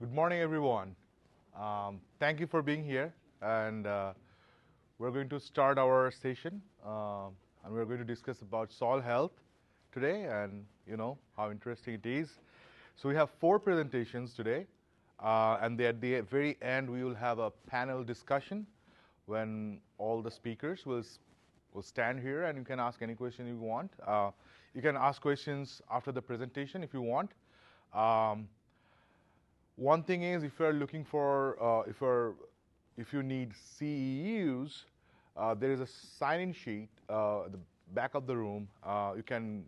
Good morning, everyone. Thank you for being here, and we're going to start our session, and we're going to discuss about soil health today, and you know how interesting it is. So we have four presentations today, and at the very end we will have a panel discussion when all the speakers will stand here, and you can ask any question you want. You can ask questions after the presentation if you want. One thing is, if you're looking for, if you need CEUs, there is a sign-in sheet at the back of the room. You can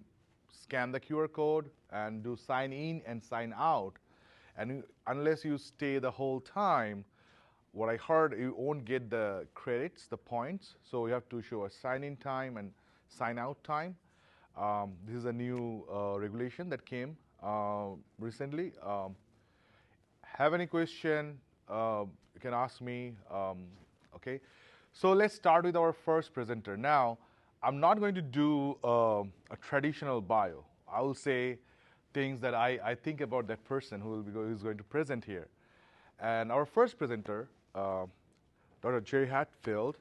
scan the QR code and do sign in and sign out. And unless you stay the whole time, what I heard, you won't get the credits, the points. So you have to show a sign-in time and sign-out time. This is a new regulation that came recently. Have any question, you can ask me, okay? So let's start with our first presenter. Now, I'm not going to do a traditional bio. I will say things that I think about that person who's going to present here. And our first presenter, Dr. Jerry Hatfield,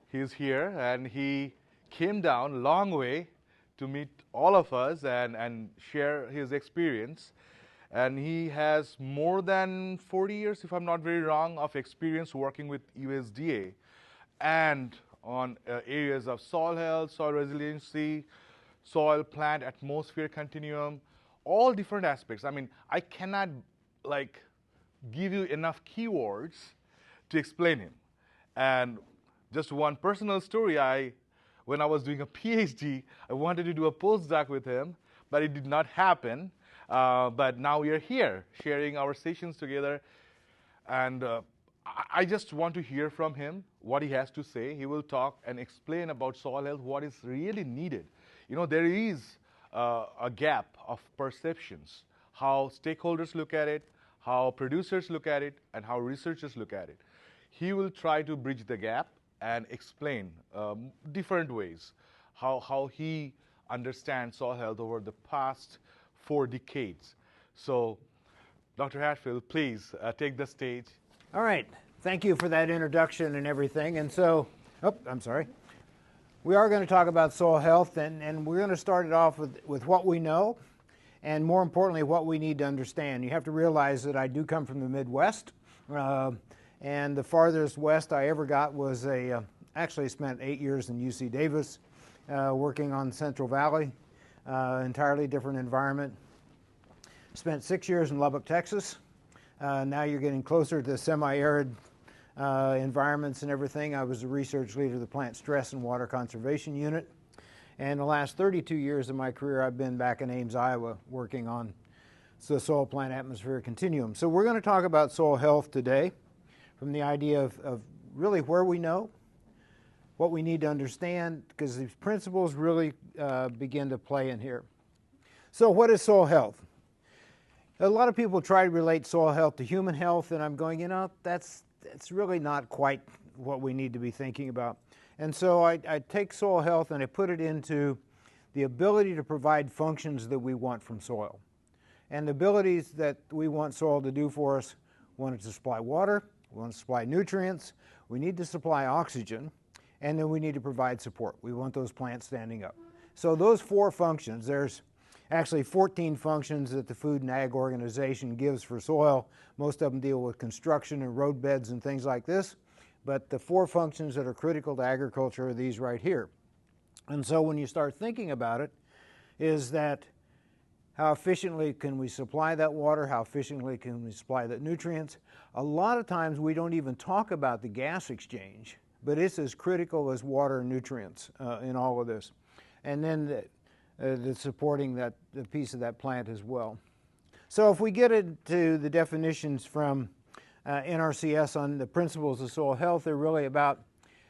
he's here, and he came down a long way to meet all of us and share his experience. And he has more than 40 years, if I'm not very wrong, of experience working with USDA and on areas of soil health, soil resiliency, soil plant atmosphere continuum, all different aspects. I mean, I cannot give you enough keywords to explain him. And just one personal story, when I was doing a PhD, I wanted to do a postdoc with him, but it did not happen. But now we are here sharing our sessions together, and I just want to hear from him what he has to say. He will talk and explain about soil health, what is really needed. You know, there is a gap of perceptions, how stakeholders look at it, how producers look at it, and how researchers look at it. He will try to bridge the gap and explain different ways how he understands soil health over the past 4 decades. So, Dr. Hatfield, please take the stage. All right. Thank you for that introduction and everything. And so, I'm sorry. We are going to talk about soil health, and we're going to start it off with what we know, and more importantly, what we need to understand. You have to realize that I do come from the Midwest, and the farthest west I ever got was actually spent 8 years in UC Davis, working on Central Valley. Entirely different environment. Spent 6 years in Lubbock, Texas. Now you're getting closer to semi-arid environments and everything. I was the research leader of the Plant Stress and Water Conservation Unit. And the last 32 years of my career, I've been back in Ames, Iowa, working on the soil plant atmosphere continuum. So we're going to talk about soil health today from the idea of really where we know, what we need to understand, because these principles really begin to play in here. So what is soil health? A lot of people try to relate soil health to human health, and I'm going, that's really not quite what we need to be thinking about. And so I take soil health and I put it into the ability to provide functions that we want from soil. And the abilities that we want soil to do for us, we want it to supply water, we want to supply nutrients, we need to supply oxygen, and then we need to provide support. We want those plants standing up. So those 4 functions, there's actually 14 functions that the Food and Ag Organization gives for soil. Most of them deal with construction and road beds and things like this. But the 4 functions that are critical to agriculture are these right here. And so when you start thinking about it, is that how efficiently can we supply that water? How efficiently can we supply that nutrients? A lot of times we don't even talk about the gas exchange, but it's as critical as water and nutrients in all of this. And then the supporting the piece of that plant as well. So if we get into the definitions from NRCS on the principles of soil health, they're really about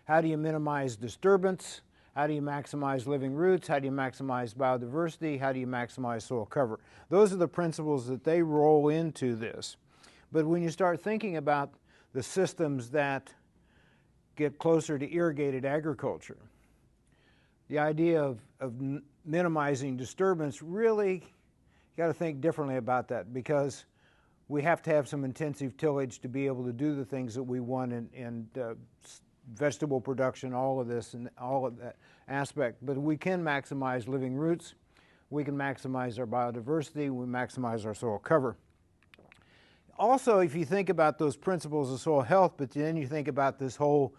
how do you minimize disturbance, how do you maximize living roots, how do you maximize biodiversity, how do you maximize soil cover. Those are the principles that they roll into this. But when you start thinking about the systems that get closer to irrigated agriculture, the idea of minimizing disturbance, really, you got to think differently about that, because we have to have some intensive tillage to be able to do the things that we want in vegetable production, all of this and all of that aspect. But we can maximize living roots, we can maximize our biodiversity, we maximize our soil cover. Also, if you think about those principles of soil health, but then you think about this whole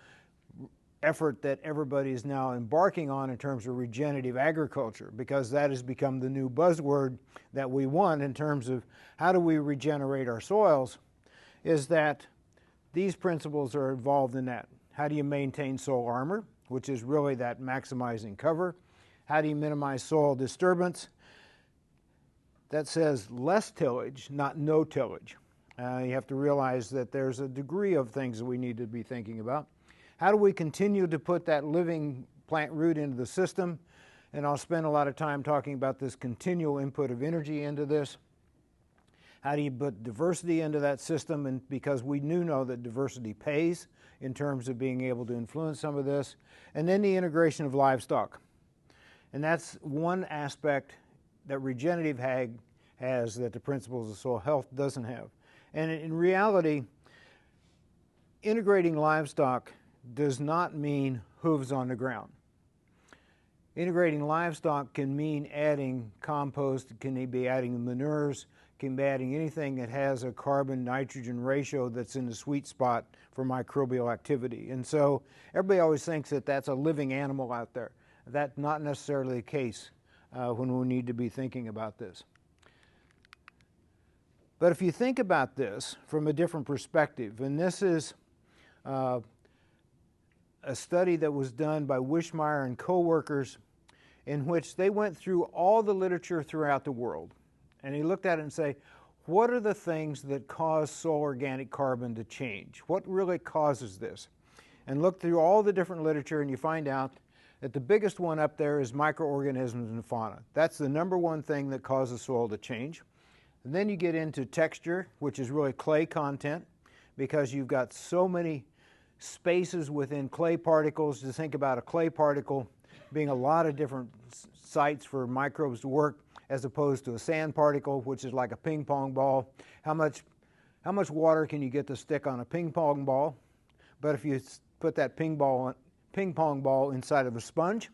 effort that everybody is now embarking on in terms of regenerative agriculture, because that has become the new buzzword that we want in terms of how do we regenerate our soils, is that these principles are involved in that. How do you maintain soil armor, which is really that maximizing cover? How do you minimize soil disturbance? That says less tillage, not no tillage. You have to realize that there's a degree of things that we need to be thinking about. How do we continue to put that living plant root into the system? And I'll spend a lot of time talking about this continual input of energy into this. How do you put diversity into that system? And because we do know that diversity pays in terms of being able to influence some of this. And then the integration of livestock. And that's one aspect that regenerative ag has that the principles of soil health doesn't have. And in reality, integrating livestock does not mean hooves on the ground. Integrating livestock can mean adding compost, can be adding manures, can be adding anything that has a carbon-nitrogen ratio that's in the sweet spot for microbial activity. And so everybody always thinks that that's a living animal out there. That's not necessarily the case when we need to be thinking about this. But if you think about this from a different perspective, and this is a study that was done by Wishmeyer and co-workers in which they went through all the literature throughout the world. And he looked at it and said, what are the things that cause soil organic carbon to change? What really causes this? And look through all the different literature and you find out that the biggest one up there is microorganisms and fauna. That's the number one thing that causes soil to change. And then you get into texture, which is really clay content, because you've got so many spaces within clay particles. To think about a clay particle being a lot of different sites for microbes to work, as opposed to a sand particle, which is like a ping pong ball. How much water can you get to stick on a ping pong ball? But if you put that ping pong ball inside of a sponge,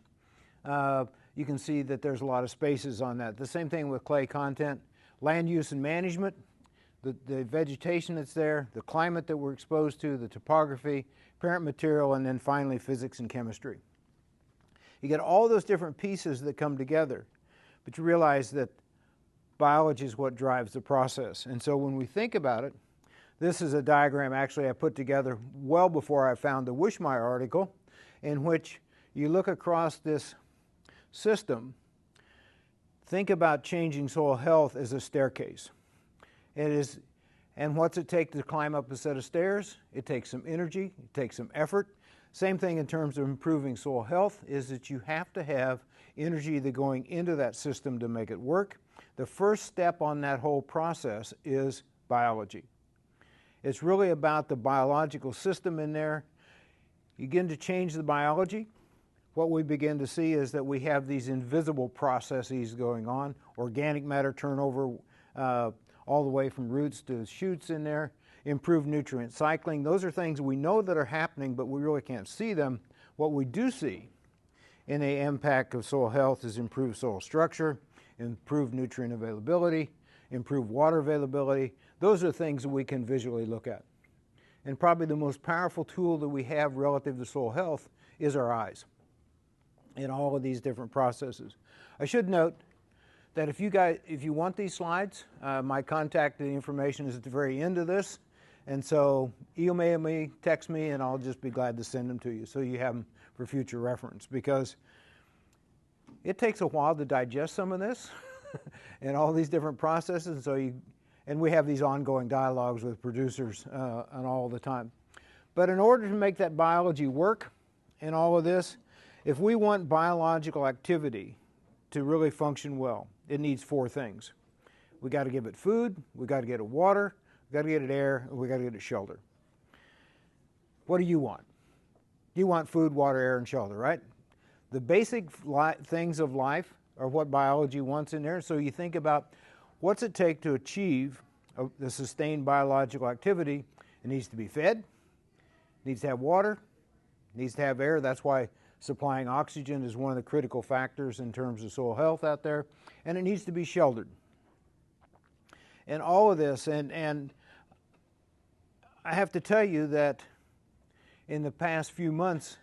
you can see that there's a lot of spaces on that. The same thing with clay content. Land use and management, the vegetation that's there, the climate that we're exposed to, the topography, parent material, and then finally physics and chemistry. You get all those different pieces that come together, but you realize that biology is what drives the process. And so when we think about it, this is a diagram actually I put together well before I found the Wishmeyer article, in which you look across this system. Think about changing soil health as a staircase. It is, and what's it take to climb up a set of stairs? It takes some energy, it takes some effort. Same thing in terms of improving soil health is that you have to have energy that's going into that system to make it work. The first step on that whole process is biology. It's really about the biological system in there. You begin to change the biology. What we begin to see is that we have these invisible processes going on, organic matter turnover all the way from roots to shoots in there, improved nutrient cycling. Those are things we know that are happening, but we really can't see them. What we do see in the impact of soil health is improved soil structure, improved nutrient availability, improved water availability. Those are things that we can visually look at. And probably the most powerful tool that we have relative to soil health is our eyes in all of these different processes. I should note that if you want these slides, my contact information is at the very end of this. And so email me, text me, and I'll just be glad to send them to you so you have them for future reference, because it takes a while to digest some of this and all these different processes. And we have these ongoing dialogues with producers and all the time. But in order to make that biology work in all of this, if we want biological activity to really function well, it needs four things. We got to give it food, we got to get it water, we got to get it air, and we got to get it shelter. What do you want? You want food, water, air, and shelter, right? The basic things of life are what biology wants in there. So you think about what's it take to achieve the sustained biological activity, it needs to be fed, needs to have water, needs to have air. That's why supplying oxygen is one of the critical factors in terms of soil health out there, and it needs to be sheltered. And all of this, and I have to tell you that in the past few months,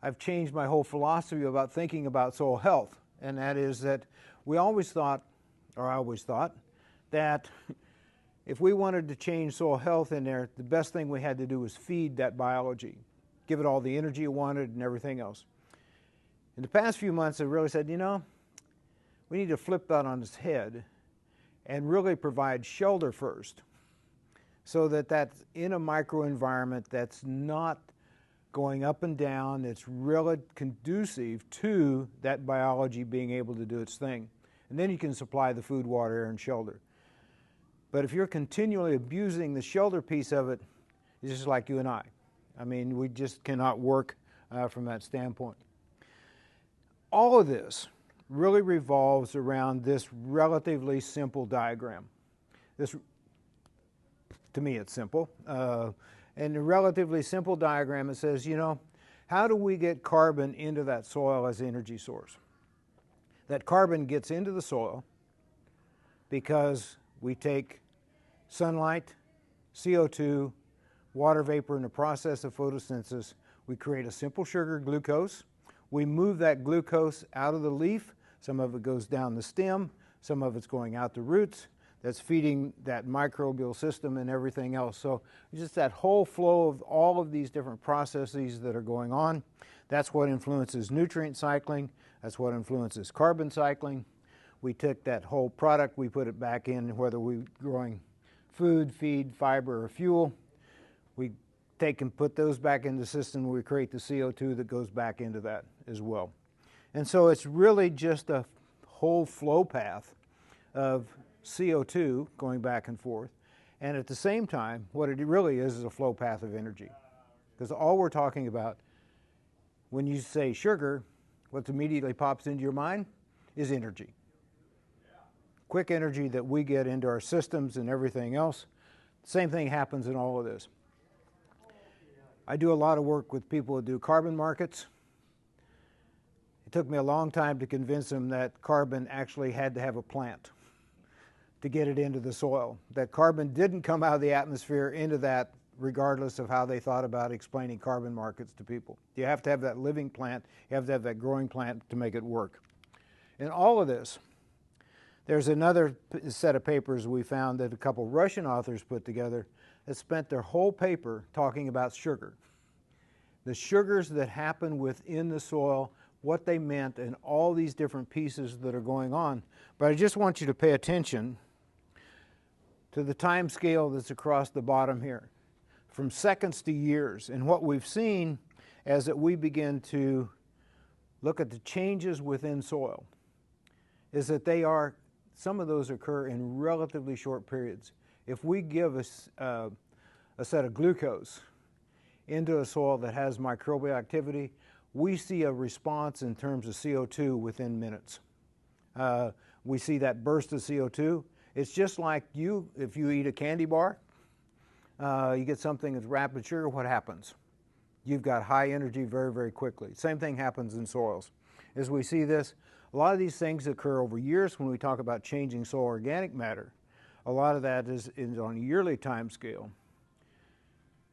I've changed my whole philosophy about thinking about soil health, and that is that we always thought, or I always thought, that if we wanted to change soil health in there, the best thing we had to do was feed that biology, give it all the energy it wanted and everything else. In the past few months, I really said, you know, we need to flip that on its head and really provide shelter first, so that that's in a microenvironment that's not going up and down, that's really conducive to that biology being able to do its thing. And then you can supply the food, water, air, and shelter. But if you're continually abusing the shelter piece of it, it's just like you and I. I mean, we just cannot work from that standpoint. All of this really revolves around this relatively simple diagram. This, to me, it's simple. And a relatively simple diagram, it says, you know, how do we get carbon into that soil as energy source? That carbon gets into the soil because we take sunlight, CO2, water vapor in the process of photosynthesis. We create a simple sugar, glucose. We move that glucose out of the leaf. Some of it goes down the stem. Some of it's going out the roots. That's feeding that microbial system and everything else. So just that whole flow of all of these different processes that are going on. That's what influences nutrient cycling. That's what influences carbon cycling. We took that whole product, we put it back in, whether we're growing food, feed, fiber, or fuel. We take and put those back in the system. We create the CO2 that goes back into that as well. And so it's really just a whole flow path of CO2 going back and forth. And at the same time, what it really is a flow path of energy. Because all we're talking about, when you say sugar, what immediately pops into your mind is energy. Quick energy that we get into our systems and everything else. Same thing happens in all of this. I do a lot of work with people who do carbon markets. It took me a long time to convince them that carbon actually had to have a plant to get it into the soil. That carbon didn't come out of the atmosphere into that, regardless of how they thought about explaining carbon markets to people. You have to have that living plant, you have to have that growing plant to make it work. In all of this, there's another set of papers we found that a couple Russian authors put together that spent their whole paper talking about sugar. The sugars that happen within the soil, what they meant, and all these different pieces that are going on. But I just want you to pay attention to the time scale that's across the bottom here, from seconds to years. And what we've seen as that we begin to look at the changes within soil is that they are, some of those occur in relatively short periods. If we give a set of glucose into a soil that has microbial activity, we see a response in terms of CO2 within minutes. We see that burst of CO2. It's just like if you eat a candy bar, you get something that's rapid sugar, what happens? You've got high energy very, very quickly. Same thing happens in soils. As we see this, a lot of these things occur over years when we talk about changing soil organic matter. A lot of that is on a yearly time scale.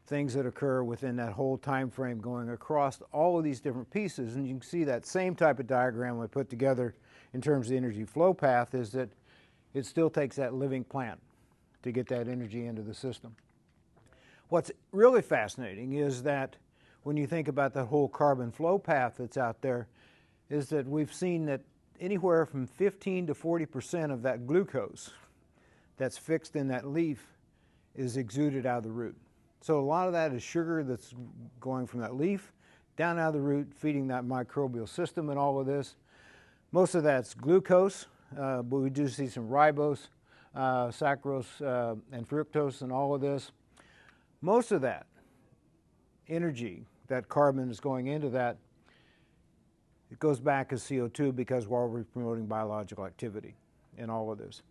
Things that occur within that whole time frame going across all of these different pieces. And you can see that same type of diagram we put together in terms of the energy flow path is that it still takes that living plant to get that energy into the system. What's really fascinating is that when you think about the whole carbon flow path that's out there, is that we've seen that anywhere from 15 to 40% of that glucose that's fixed in that leaf is exuded out of the root. So a lot of that is sugar that's going from that leaf down out of the root, feeding that microbial system and all of this. Most of that's glucose, but we do see some ribose, saccharose, and fructose and all of this. Most of that energy, that carbon is going into that, it goes back as CO2 because while we're promoting biological activity in all of this.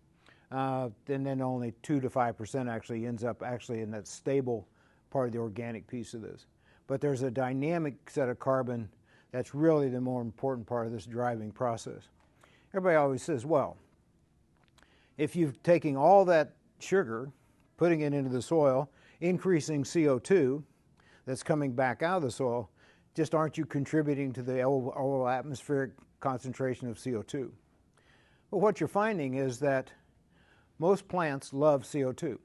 then only 2 to 5% actually ends up actually in that stable part of the organic piece of this. But there's a dynamic set of carbon that's really the more important part of this driving process. Everybody always says, well, if you're taking all that sugar, putting it into the soil, increasing CO2 that's coming back out of the soil, just aren't you contributing to the overall atmospheric concentration of CO2? But what you're finding is that most plants love CO2.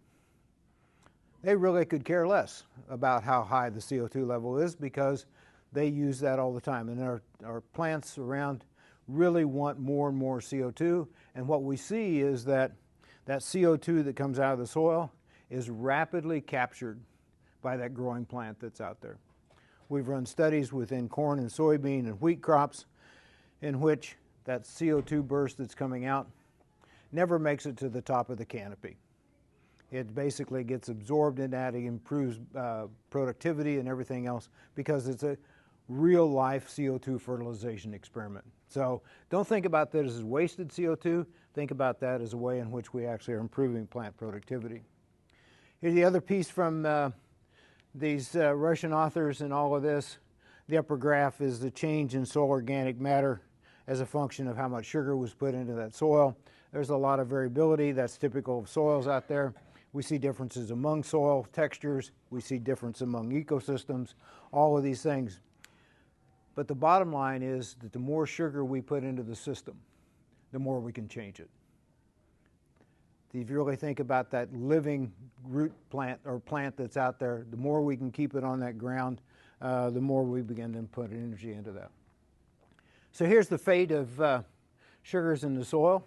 They really could care less about how high the CO2 level is because they use that all the time. And our plants around really want more and more CO2. And what we see is that that CO2 that comes out of the soil is rapidly captured by that growing plant that's out there. We've run studies within corn and soybean and wheat crops in which that CO2 burst that's coming out never makes it to the top of the canopy. It basically gets absorbed in that. It improves productivity and everything else because it's a real life CO2 fertilization experiment. So don't think about that as wasted CO2. Think about that as a way in which we actually are improving plant productivity. Here's the other piece from these Russian authors in all of this. The upper graph is the change in soil organic matter as a function of how much sugar was put into that soil. There's a lot of variability. That's typical of soils out there. We see differences among soil textures. We see difference among ecosystems, all of these things. But the bottom line is that the more sugar we put into the system, the more we can change it. If you really think about that living root plant or plant that's out there, the more we can keep it on that ground, the more we begin to put energy into that. So here's the fate of sugars in the soil.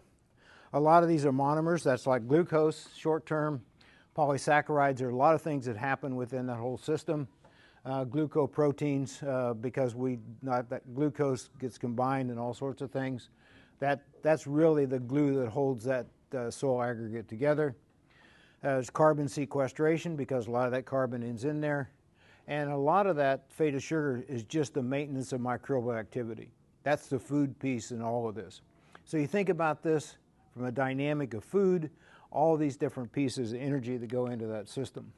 A lot of these are monomers. That's like glucose, short-term. Polysaccharides are a lot of things that happen within that whole system. Glucoproteins, because that glucose gets combined in all sorts of things. That's really the glue that holds that soil aggregate together. There's carbon sequestration because a lot of that carbon ends in there. And a lot of that fate of sugar is just the maintenance of microbial activity. That's the food piece in all of this. So you think about this from a dynamic of food, all these different pieces of energy that go into that system.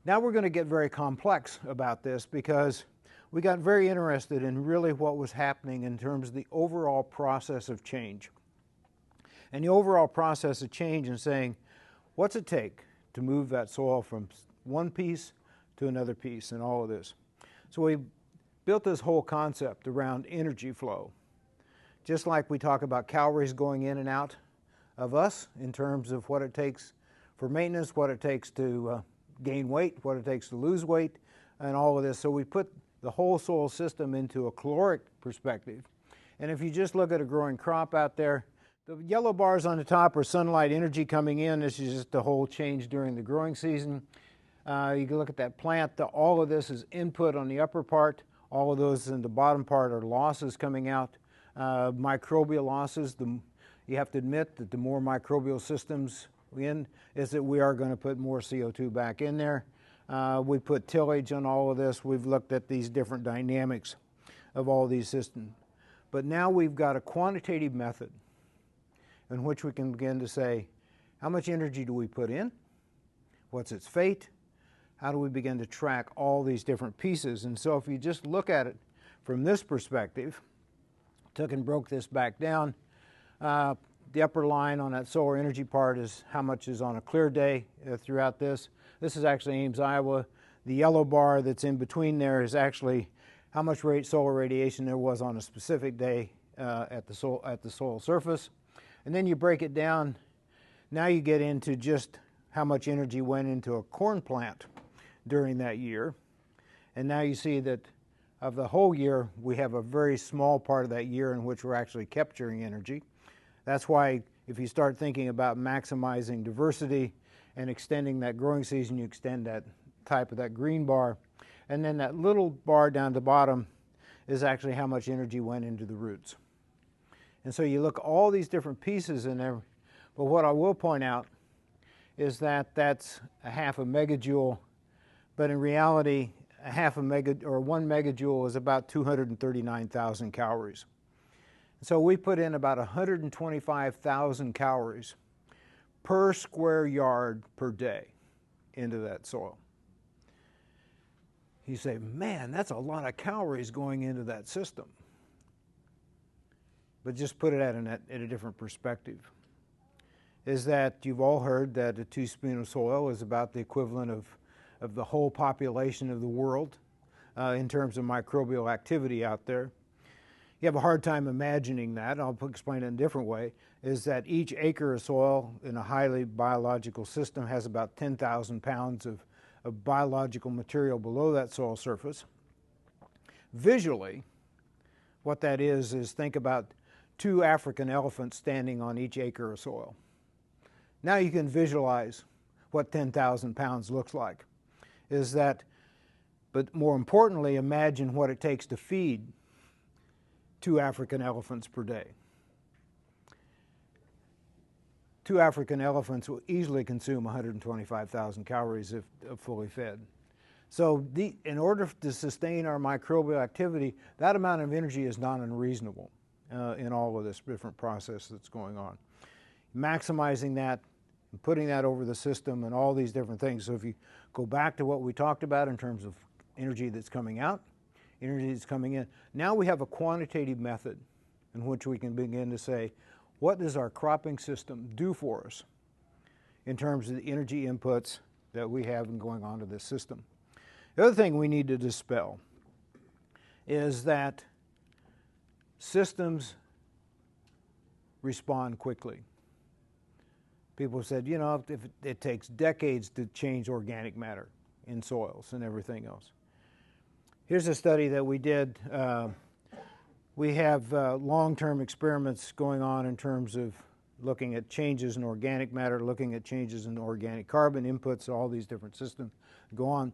Now we're going to get very complex about this because we got very interested in really what was happening in terms of the overall process of change. And the overall process of change and saying, what's it take to move that soil from one piece to another piece and all of this. So we built this whole concept around energy flow. Just like we talk about calories going in and out of us in terms of what it takes for maintenance, what it takes to gain weight, what it takes to lose weight, and all of this. So we put the whole soil system into a caloric perspective. And if you just look at a growing crop out there, the yellow bars on the top are sunlight energy coming in. This is just the whole change during the growing season. You can look at that plant. All of this is input on the upper part. All of those in the bottom part are losses coming out. Microbial losses. You have to admit that the more microbial systems in is that we are going to put more CO2 back in there. We put tillage on all of this. We've looked at these different dynamics of all these systems. But now we've got a quantitative method in which we can begin to say, how much energy do we put in? What's its fate? How do we begin to track all these different pieces? And so if you just look at it from this perspective, took and broke this back down, the upper line on that solar energy part is how much is on a clear day throughout this. This is actually Ames, Iowa. The yellow bar that's in between there is actually how much solar radiation there was on a specific day at the soil surface. And then you break it down. Now you get into just how much energy went into a corn plant during that year. And now you see that of the whole year, we have a very small part of that year in which we're actually capturing energy. That's why if you start thinking about maximizing diversity and extending that growing season, you extend that type of that green bar. And then that little bar down the bottom is actually how much energy went into the roots. And so you look at all these different pieces in there, but what I will point out is that that's a half a megajoule, but in reality, a half a or 1 megajoule is about 239,000 calories. So we put in about 125,000 calories per square yard per day into that soil. You say, man, that's a lot of calories going into that system. But just put it at a different perspective. Is that you've all heard that a teaspoon of soil is about the equivalent of the whole population of the world in terms of microbial activity out there. You have a hard time imagining that. I'll explain it in a different way, is that each acre of soil in a highly biological system has about 10,000 pounds of biological material below that soil surface. Visually, what that is think about 2 African elephants standing on each acre of soil. Now you can visualize what 10,000 pounds looks like. But more importantly, imagine what it takes to feed 2 African elephants per day. 2 African elephants will easily consume 125,000 calories if fully fed. So in order to sustain our microbial activity, that amount of energy is not unreasonable in all of this different process that's going on. Maximizing that, and putting that over the system and all these different things. So if you go back to what we talked about in terms of energy that's coming out, energy that's coming in, now we have a quantitative method in which we can begin to say, what does our cropping system do for us in terms of the energy inputs that we have going on to this system? The other thing we need to dispel is that systems respond quickly. People said, you know, if it takes decades to change organic matter in soils and everything else. Here's a study that we did. We have long-term experiments going on in terms of looking at changes in organic matter, looking at changes in organic carbon inputs, all these different systems go on.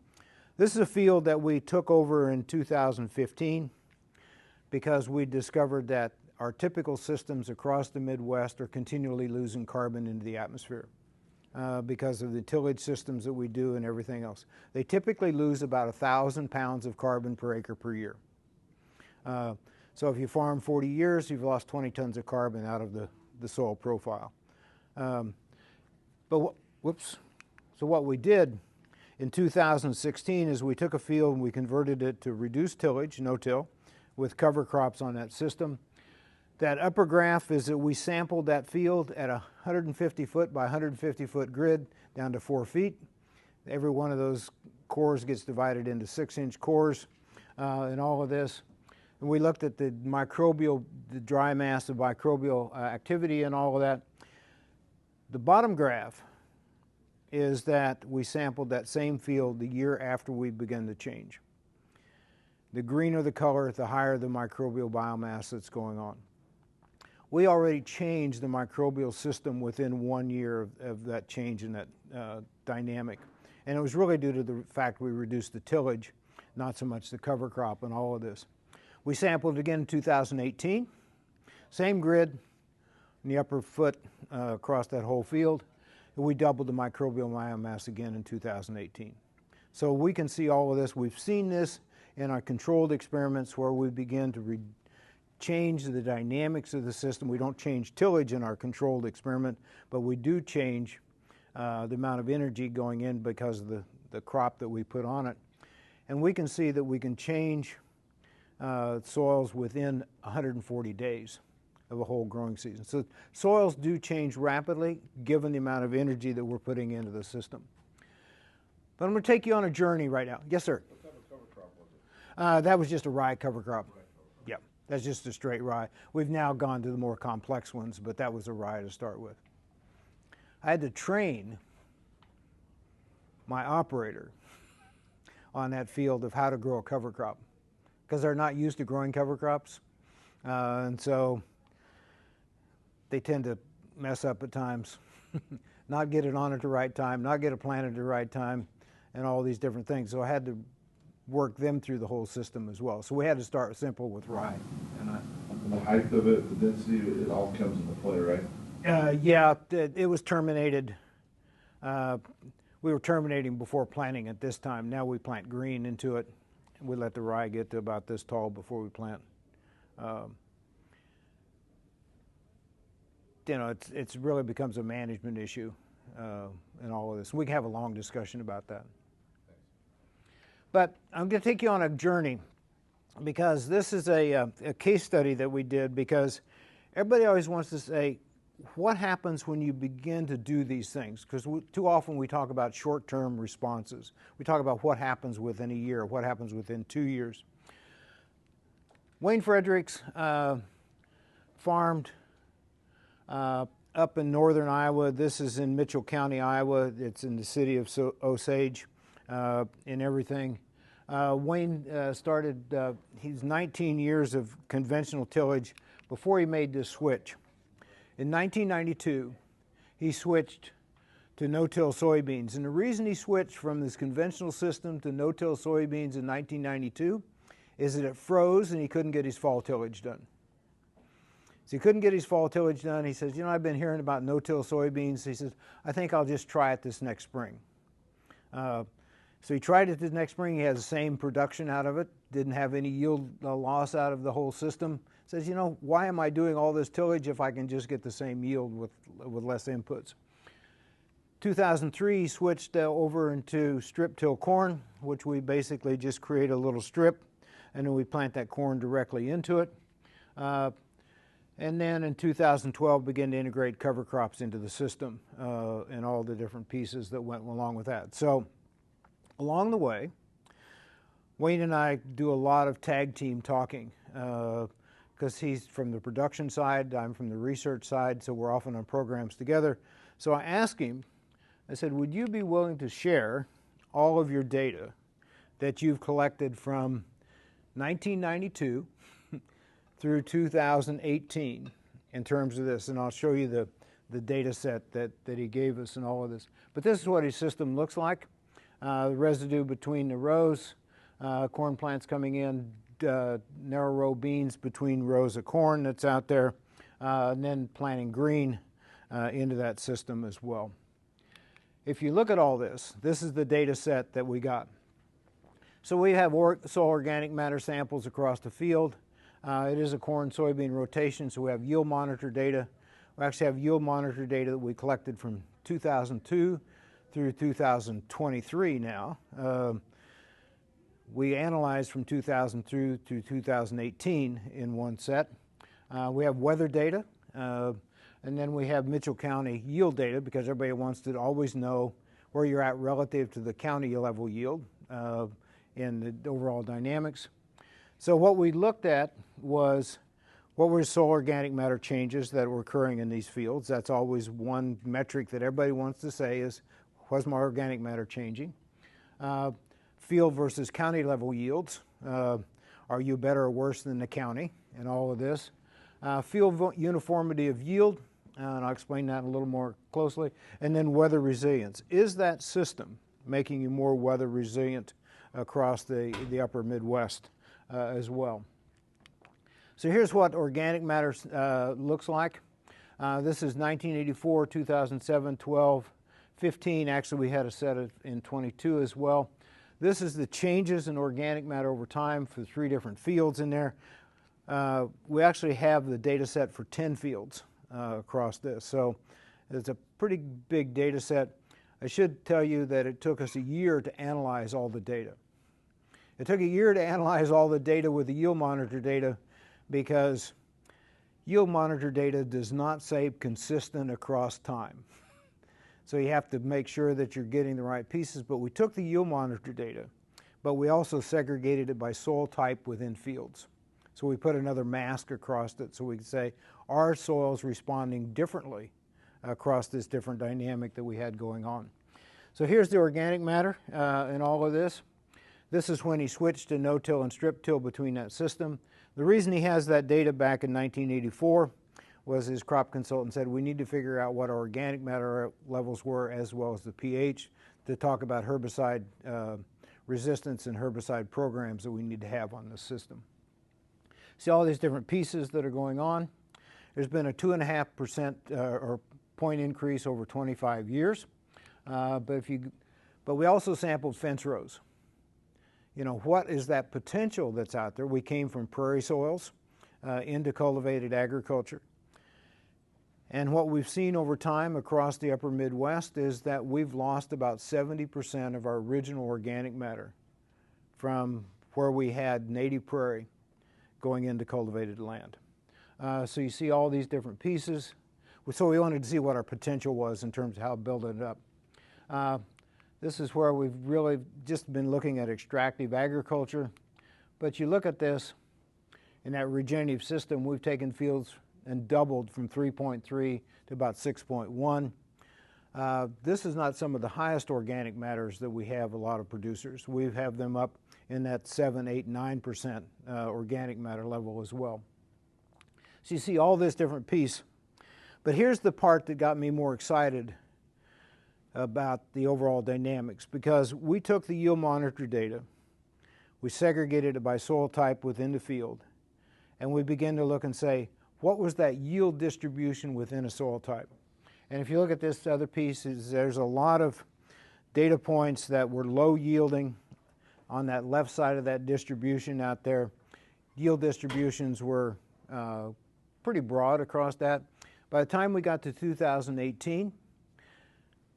This is a field that we took over in 2015 because we discovered that our typical systems across the Midwest are continually losing carbon into the atmosphere because of the tillage systems that we do and everything else. They typically lose about 1,000 pounds of carbon per acre per year. So if you farm 40 years, you've lost 20 tons of carbon out of the soil profile. So what we did in 2016 is we took a field and we converted it to reduced tillage, no-till, with cover crops on that system. That upper graph is that we sampled that field at a 150 foot by 150 foot grid down to 4 feet. Every one of those cores gets divided into 6-inch cores in all of this. And we looked at the dry mass of microbial activity and all of that. The bottom graph is that we sampled that same field the year after we began to change. The greener the color, the higher the microbial biomass that's going on. We already changed the microbial system within 1 year of that change in that dynamic. And it was really due to the fact we reduced the tillage, not so much the cover crop and all of this. We sampled again in 2018, same grid in the upper foot across that whole field. And we doubled the microbial biomass again in 2018. So we can see all of this. We've seen this in our controlled experiments where we begin to change the dynamics of the system. We don't change tillage in our controlled experiment, but we do change the amount of energy going in because of the crop that we put on it. And we can see that we can change soils within 140 days of a whole growing season. So soils do change rapidly given the amount of energy that we're putting into the system. But I'm going to take you on a journey right now. Yes, sir? What type of cover crop was it? That was just a rye cover crop. Yeah, that's just a straight rye. We've now gone to the more complex ones, but that was a rye to start with. I had to train my operator on that field of how to grow a cover crop because they're not used to growing cover crops. And so they tend to mess up at times, not get it on at the right time, not get it planted at the right time, and all these different things. So I had to work them through the whole system as well. So we had to start simple with rye. And the height of it, the density, it all comes into play, right? Yeah, it was terminated. We were terminating before planting at this time. Now we plant green into it. We let the rye get to about this tall before we plant. You know, it's really becomes a management issue in all of this. We can have a long discussion about that. But I'm going to take you on a journey, because this is a case study that we did, because everybody always wants to say, what happens when you begin to do these things? Because too often we talk about short-term responses. We talk about what happens within a year, what happens within 2 years. Wayne Fredericks farmed up in northern Iowa. This is in Mitchell County, Iowa. It's in the city of Osage and everything. Wayne started, he's 19 years of conventional tillage before he made this switch. In 1992, he switched to no-till soybeans. And the reason he switched from this conventional system to no-till soybeans in 1992 is that it froze and he couldn't get his fall tillage done. So he couldn't get his fall tillage done. He says, you know, I've been hearing about no-till soybeans. He says, I think I'll just try it this next spring. So he tried it this next spring. He has the same production out of it, didn't have any yield loss out of the whole system. Says, you know, why am I doing all this tillage if I can just get the same yield with less inputs? 2003, he switched over into strip-till corn, which we basically just create a little strip, and then we plant that corn directly into it. And then in 2012, began to integrate cover crops into the system and all the different pieces that went along with that. So along the way, Wayne and I do a lot of tag team talking, because he's from the production side, I'm from the research side, so we're often on programs together. So I asked him, I said, would you be willing to share all of your data that you've collected from 1992 through 2018 in terms of this? And I'll show you the data set that he gave us and all of this. But this is what his system looks like. The residue between the rows, corn plants coming in, narrow row beans between rows of corn that's out there, and then planting green into that system as well. If you look at all this, this is the data set that we got. So we have soil organic matter samples across the field. It is a corn-soybean rotation, so we have yield monitor data. We actually have yield monitor data that we collected from 2002 through 2023 now. We analyzed from 2000 through to 2018 in one set. We have weather data, and then we have Mitchell County yield data, because everybody wants to always know where you're at relative to the county level yield in the overall dynamics. So what we looked at was what were soil organic matter changes that were occurring in these fields. That's always one metric that everybody wants to say is, was my organic matter changing? Field versus county level yields. Are you better or worse than the county in all of this? Field uniformity of yield, and I'll explain that a little more closely. And then weather resilience. Is that system making you more weather resilient across the upper Midwest as well? So here's what organic matter looks like. This is 1984, 2007, 12, 15. Actually, we had a set in 22 as well. This is the changes in organic matter over time for 3 different fields in there. We actually have the data set for 10 fields across this. So it's a pretty big data set. I should tell you that it took us a year to analyze all the data. It took a year to analyze all the data with the yield monitor data, because yield monitor data does not say consistent across time. So you have to make sure that you're getting the right pieces. But we took the yield monitor data, but we also segregated it by soil type within fields. So we put another mask across it so we could say, are soils responding differently across this different dynamic that we had going on? So here's the organic matter in all of this. This is when he switched to no-till and strip-till between that system. The reason he has that data back in 1984 was his crop consultant said, we need to figure out what our organic matter levels were as well as the pH to talk about herbicide resistance and herbicide programs that we need to have on this system. See all these different pieces that are going on. There's been a 2.5% or point increase over 25 years. But we also sampled fence rows. You know, what is that potential that's out there? We came from prairie soils into cultivated agriculture. And what we've seen over time across the upper Midwest is that we've lost about 70% of our original organic matter from where we had native prairie going into cultivated land. So you see all these different pieces. So we wanted to see what our potential was in terms of how to build it up. This is where we've really just been looking at extractive agriculture. But you look at this, in that regenerative system, we've taken fields and doubled from 3.3 to about 6.1. This is not some of the highest organic matters that we have a lot of producers. We have them up in that 7, 8, 9% organic matter level as well. So you see all this different piece. But here's the part that got me more excited about the overall dynamics, because we took the yield monitor data, we segregated it by soil type within the field, and we began to look and say, what was that yield distribution within a soil type? And if you look at this other piece, there's a lot of data points that were low yielding on that left side of that distribution out there. Yield distributions were pretty broad across that. By the time we got to 2018,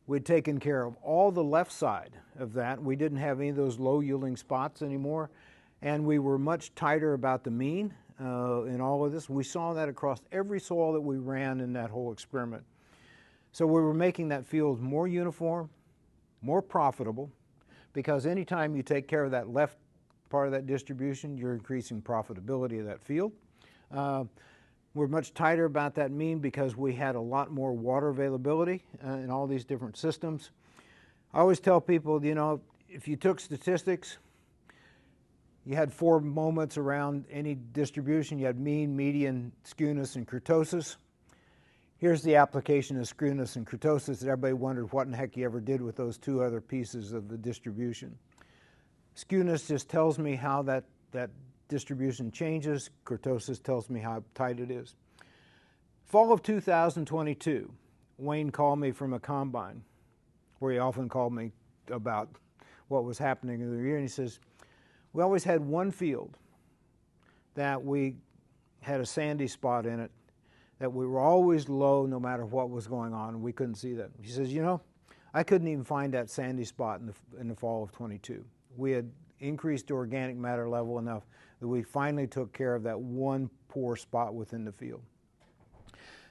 we'd taken care of all the left side of that. We didn't have any of those low yielding spots anymore, and we were much tighter about the mean in all of this. We saw that across every soil that we ran in that whole experiment. So we were making that field more uniform, more profitable, because anytime you take care of that left part of that distribution, you're increasing profitability of that field. We're much tighter about that mean because we had a lot more water availability in all these different systems. I always tell people, you know, if you took statistics, you had 4 moments around any distribution. You had mean, median, skewness, and kurtosis. Here's the application of skewness and kurtosis that everybody wondered what in the heck you ever did with those 2 other pieces of the distribution. Skewness just tells me how that distribution changes. Kurtosis tells me how tight it is. Fall of 2022, Wayne called me from a combine, where he often called me about what was happening in the year, and he says, we always had one field that we had a sandy spot in it, that we were always low no matter what was going on, and we couldn't see that. He says, you know, I couldn't even find that sandy spot in the fall of 22. We had increased the organic matter level enough that we finally took care of that one poor spot within the field.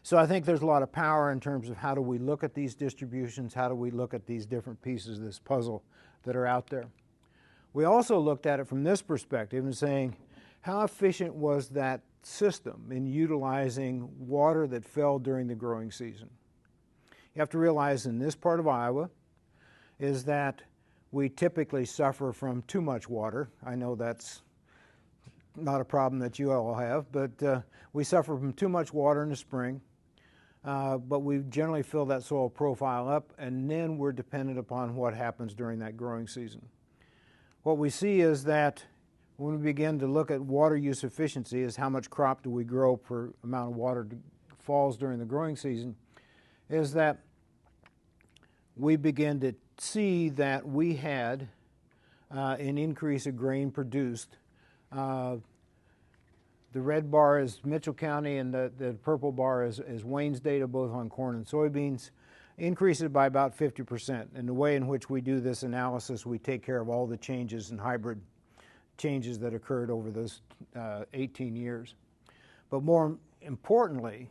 So I think there's a lot of power in terms of how do we look at these distributions, how do we look at these different pieces of this puzzle that are out there. We also looked at it from this perspective and saying, how efficient was that system in utilizing water that fell during the growing season? You have to realize in this part of Iowa is that we typically suffer from too much water. I know that's not a problem that you all have, but we suffer from too much water in the spring. But we generally fill that soil profile up, and then we're dependent upon what happens during that growing season. What we see is that when we begin to look at water use efficiency, is how much crop do we grow per amount of water falls during the growing season, is that we begin to see that we had an increase of grain produced. The red bar is Mitchell County, and the purple bar is Wayne's data, both on corn and soybeans. Increases by about 50%. And the way in which we do this analysis, we take care of all the changes and hybrid changes that occurred over those 18 years. But more importantly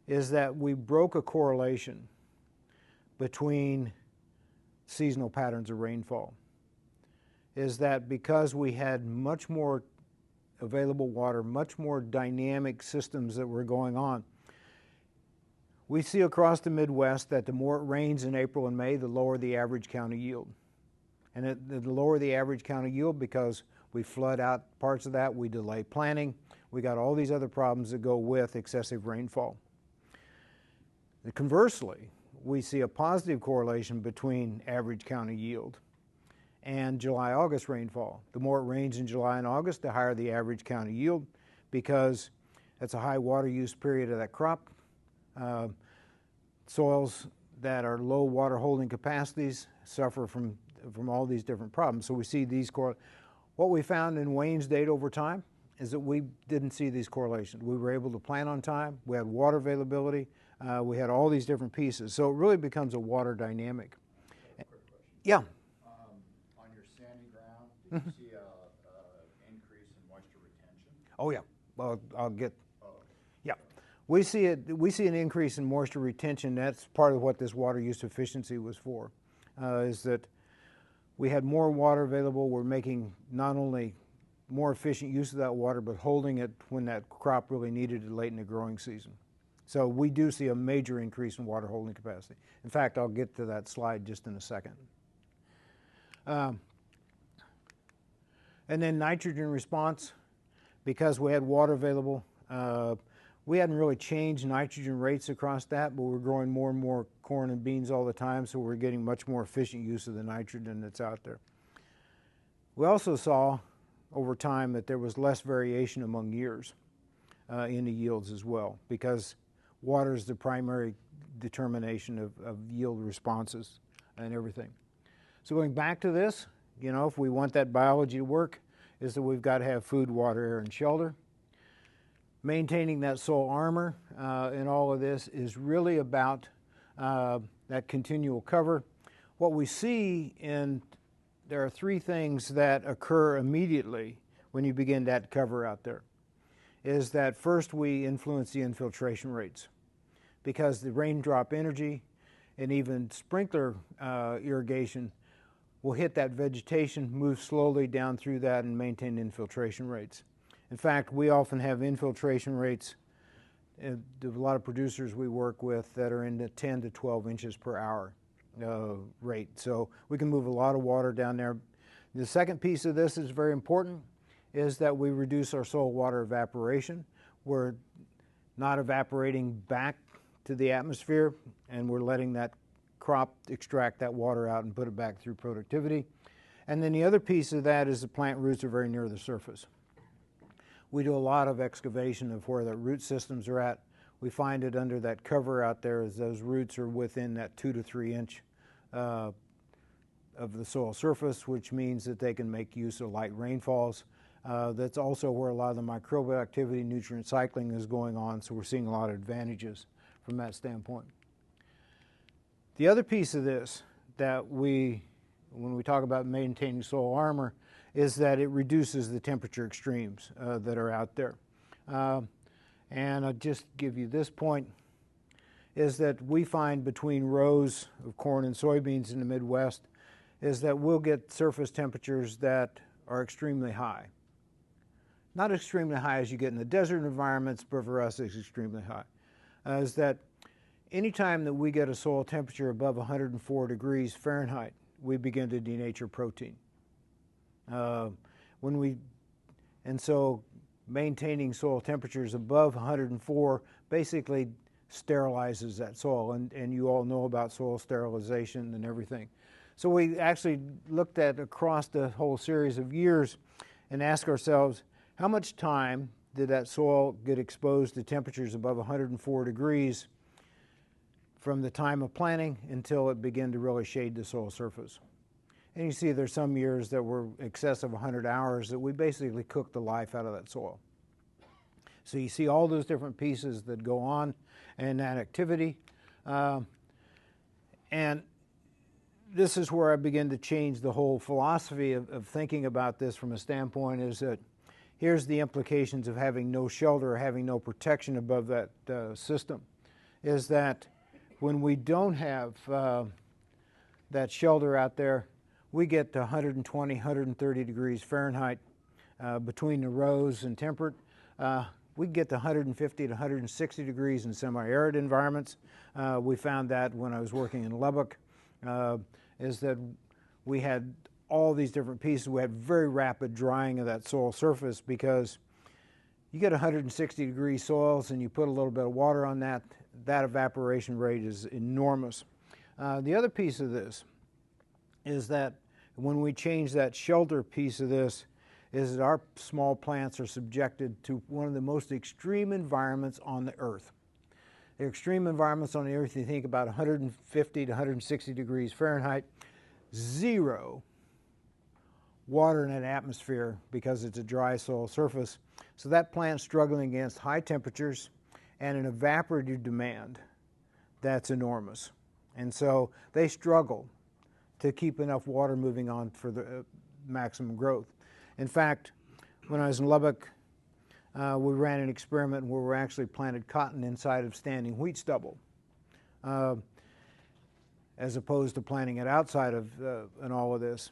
is that we broke a correlation between seasonal patterns of rainfall. Is that because we had much more available water, much more dynamic systems that were going on, we see across the Midwest that the more it rains in April and May, the lower the average county yield. And the lower the average county yield because we flood out parts of that, we delay planting, we got all these other problems that go with excessive rainfall. Conversely, we see a positive correlation between average county yield and July-August rainfall. The more it rains in July and August, the higher the average county yield, because it's a high water use period of that crop. Soils that are low water holding capacities suffer from all these different problems. So we see these what we found in Wayne's data over time is that we didn't see these correlations. We were able to plant on time. We had water availability. We had all these different pieces. So it really becomes a water dynamic. Quick question. Yeah. On your sandy ground, did you see an increase in moisture retention? Oh yeah. Well, I'll get. Oh, Yeah. We see an increase in moisture retention. That's part of what this water use efficiency was for, is that we had more water available. We're making not only more efficient use of that water, but holding it when that crop really needed it late in the growing season. So we do see a major increase in water holding capacity. In fact, I'll get to that slide just in a second. And then nitrogen response, because we had water available, we hadn't really changed nitrogen rates across that, but we're growing more and more corn and beans all the time, so we're getting much more efficient use of the nitrogen that's out there. We also saw over time that there was less variation among years in the yields as well, because water is the primary determination of yield responses and everything. So going back to this, you know, if we want that biology to work, is that we've got to have food, water, air, and shelter. Maintaining that soil armor in all of this is really about that continual cover. What we see there are three things that occur immediately when you begin that cover out there. Is that first we influence the infiltration rates, because the raindrop energy and even sprinkler irrigation will hit that vegetation, move slowly down through that, and maintain infiltration rates. In fact, we often have infiltration rates, a lot of producers we work with, that are in the 10 to 12 inches per hour rate. So we can move a lot of water down there. The second piece of this is very important, is that we reduce our soil water evaporation. We're not evaporating back to the atmosphere, and we're letting that crop extract that water out and put it back through productivity. And then the other piece of that is the plant roots are very near the surface. We do a lot of excavation of where the root systems are at. We find it under that cover out there as those roots are within that 2 to 3 inch of the soil surface, which means that they can make use of light rainfalls. That's also where a lot of the microbial activity, nutrient cycling is going on, so we're seeing a lot of advantages from that standpoint. The other piece of this that when we talk about maintaining soil armor, is that it reduces the temperature extremes that are out there. And I'll just give you this point, is that we find between rows of corn and soybeans in the Midwest is that we'll get surface temperatures that are extremely high. Not extremely high as you get in the desert environments, but for us it's extremely high. Is that anytime that we get a soil temperature above 104 degrees Fahrenheit, we begin to denature protein. And so maintaining soil temperatures above 104 basically sterilizes that soil, and you all know about soil sterilization and everything. So we actually looked at across the whole series of years and asked ourselves, how much time did that soil get exposed to temperatures above 104 degrees from the time of planting until it began to really shade the soil surface? And you see there's some years that were excess of 100 hours that we basically cooked the life out of that soil. So you see all those different pieces that go on in that activity. And this is where I begin to change the whole philosophy of thinking about this from a standpoint, is that here's the implications of having no shelter or having no protection above that system, is that when we don't have that shelter out there, we get to 120, 130 degrees Fahrenheit between the rows and temperate. We get to 150 to 160 degrees in semi-arid environments. We found that when I was working in Lubbock, is that we had all these different pieces. We had very rapid drying of that soil surface, because you get 160 degree soils and you put a little bit of water on that, that evaporation rate is enormous. The other piece of this is that when we change that shelter piece of this, is that our small plants are subjected to one of the most extreme environments on the earth. The extreme environments on the earth, you think about 150 to 160 degrees Fahrenheit, 0 water in an atmosphere because it's a dry soil surface. So that plant's struggling against high temperatures and an evaporative demand that's enormous. And so they struggle to keep enough water moving on for the maximum growth. In fact, when I was in Lubbock, we ran an experiment where we actually planted cotton inside of standing wheat stubble, as opposed to planting it outside of and all of this.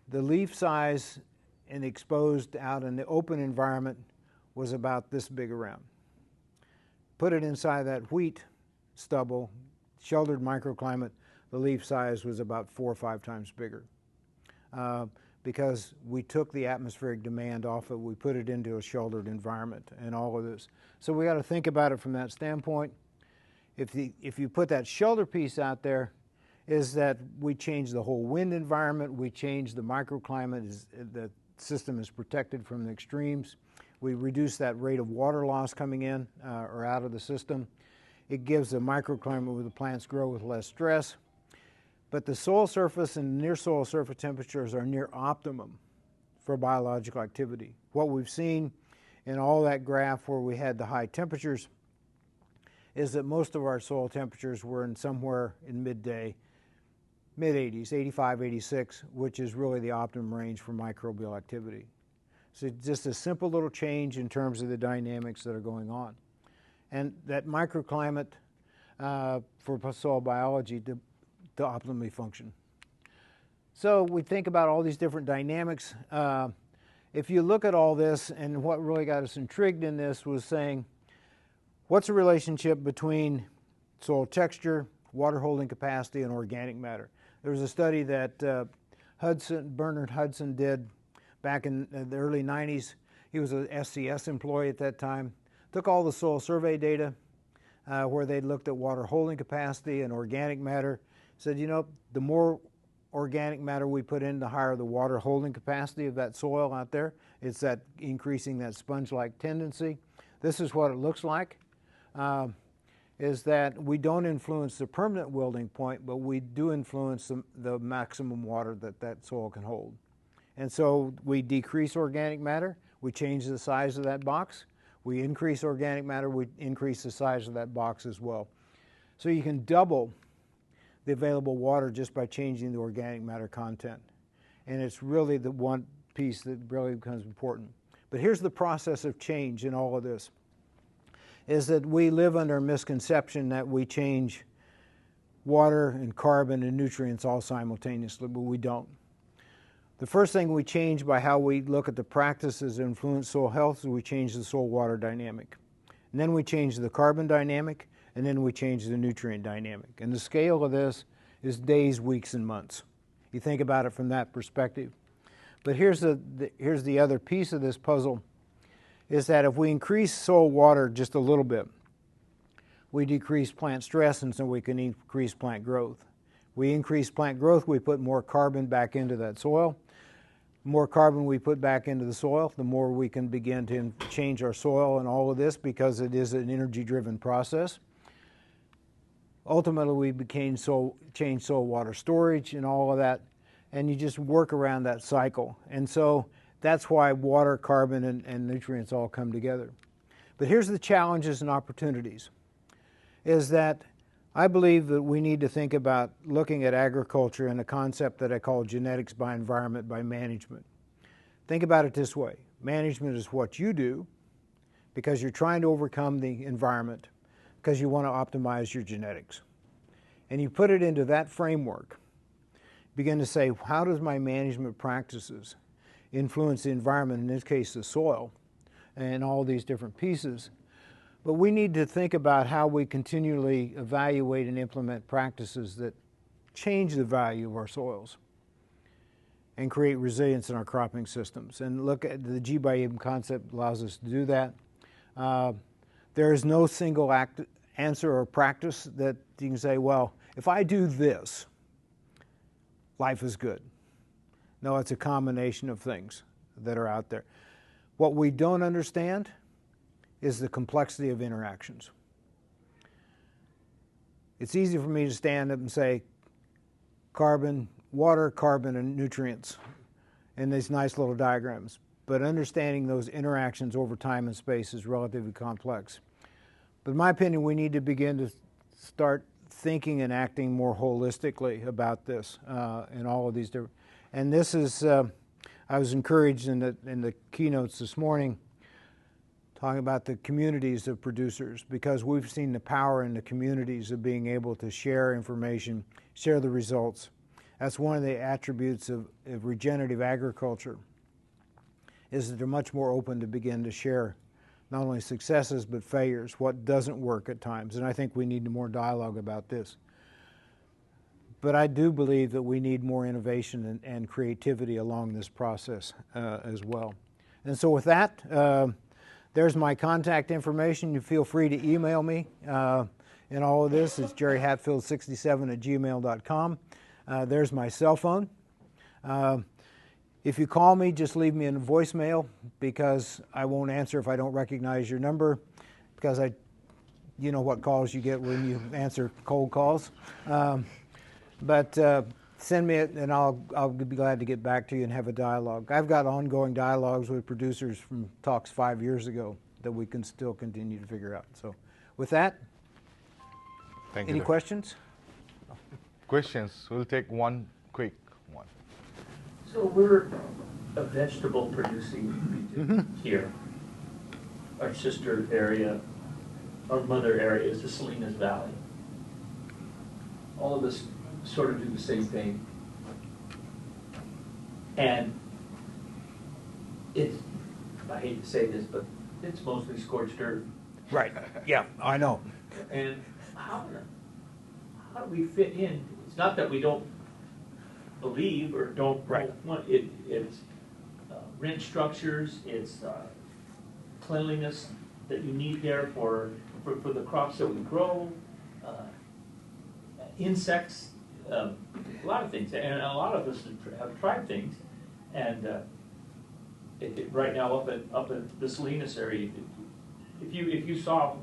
The leaf size and exposed out in the open environment was about this big around. Put it inside that wheat stubble, sheltered microclimate, the leaf size was about 4 or 5 times bigger. Because we took the atmospheric demand off it, we put it into a sheltered environment and all of this. So we got to think about it from that standpoint. If you put that shelter piece out there, is that we change the whole wind environment, we change the microclimate, the system is protected from the extremes. We reduce that rate of water loss coming in or out of the system. It gives a microclimate where the plants grow with less stress. But the soil surface and near soil surface temperatures are near optimum for biological activity. What we've seen in all that graph where we had the high temperatures is that most of our soil temperatures were in somewhere in midday, mid-80s, 85, 86, which is really the optimum range for microbial activity. So just a simple little change in terms of the dynamics that are going on. And that microclimate for soil biology to optimally function. So we think about all these different dynamics. If you look at all this, and what really got us intrigued in this was saying, what's the relationship between soil texture, water holding capacity, and organic matter? There was a study that Bernard Hudson did back in the early 90s. He was an SCS employee at that time. Took all the soil survey data where they looked at water holding capacity and organic matter. Said, you know, the more organic matter we put in, the higher the water holding capacity of that soil out there. It's that increasing that sponge-like tendency. This is what it looks like, is that we don't influence the permanent wilting point, but we do influence the maximum water that soil can hold. And so we decrease organic matter, we change the size of that box. We increase organic matter, we increase the size of that box as well. So you can double the available water just by changing the organic matter content. And it's really the one piece that really becomes important. But here's the process of change in all of this, is that we live under a misconception that we change water and carbon and nutrients all simultaneously, but we don't. The first thing we change by how we look at the practices that influence soil health is we change the soil water dynamic. And then we change the carbon dynamic, and then we change the nutrient dynamic. And the scale of this is days, weeks, and months. You think about it from that perspective. But here's the other piece of this puzzle, is that if we increase soil water just a little bit, we decrease plant stress, and so we can increase plant growth. We increase plant growth, we put more carbon back into that soil. The more carbon we put back into the soil, the more we can begin to change our soil and all of this, because it is an energy-driven process. Ultimately, we change soil water storage and all of that, and you just work around that cycle. And so that's why water, carbon, and nutrients all come together. But here's the challenges and opportunities, is that I believe that we need to think about looking at agriculture in a concept that I call genetics by environment by management. Think about it this way. Management is what you do because you're trying to overcome the environment, because you want to optimize your genetics. And you put it into that framework. Begin to say, how does my management practices influence the environment, in this case the soil, and all these different pieces? But we need to think about how we continually evaluate and implement practices that change the value of our soils and create resilience in our cropping systems. And look at the G by M concept allows us to do that. There is no single answer or practice that you can say, well, if I do this, life is good. No, it's a combination of things that are out there. What we don't understand is the complexity of interactions. It's easy for me to stand up and say carbon, water, carbon, and nutrients. in these nice little diagrams. But understanding those interactions over time and space is relatively complex. But in my opinion, we need to begin to start thinking and acting more holistically about this in all of these different. And this is, I was encouraged in the keynotes this morning talking about the communities of producers, because we've seen the power in the communities of being able to share information, share the results. That's one of the attributes of regenerative agriculture, is that they're much more open to begin to share not only successes but failures, what doesn't work at times. And I think we need more dialogue about this. But I do believe that we need more innovation and creativity along this process as well. And so with that, there's my contact information. You feel free to email me in all of this. It's jerryhatfield67@gmail.com. There's my cell phone. If you call me, just leave me a voicemail, because I won't answer if I don't recognize your number, because you know what calls you get when you answer cold calls. But send me it, and I'll be glad to get back to you and have a dialogue. I've got ongoing dialogues with producers from talks 5 years ago that we can still continue to figure out. So with that, Thank you. any questions? Questions? We'll take one quick one. So we're a vegetable producing region here. Our sister area, our mother area is the Salinas Valley. All of us sort of do the same thing. And it's, I hate to say this, but it's mostly scorched earth. Right. Yeah, I know. And how do we fit in? It's not that we don't believe or don't want it. It's rinse structures. It's cleanliness that you need there for the crops that we grow. Insects, a lot of things, and a lot of us have tried things. And right now up in the Salinas area, if you saw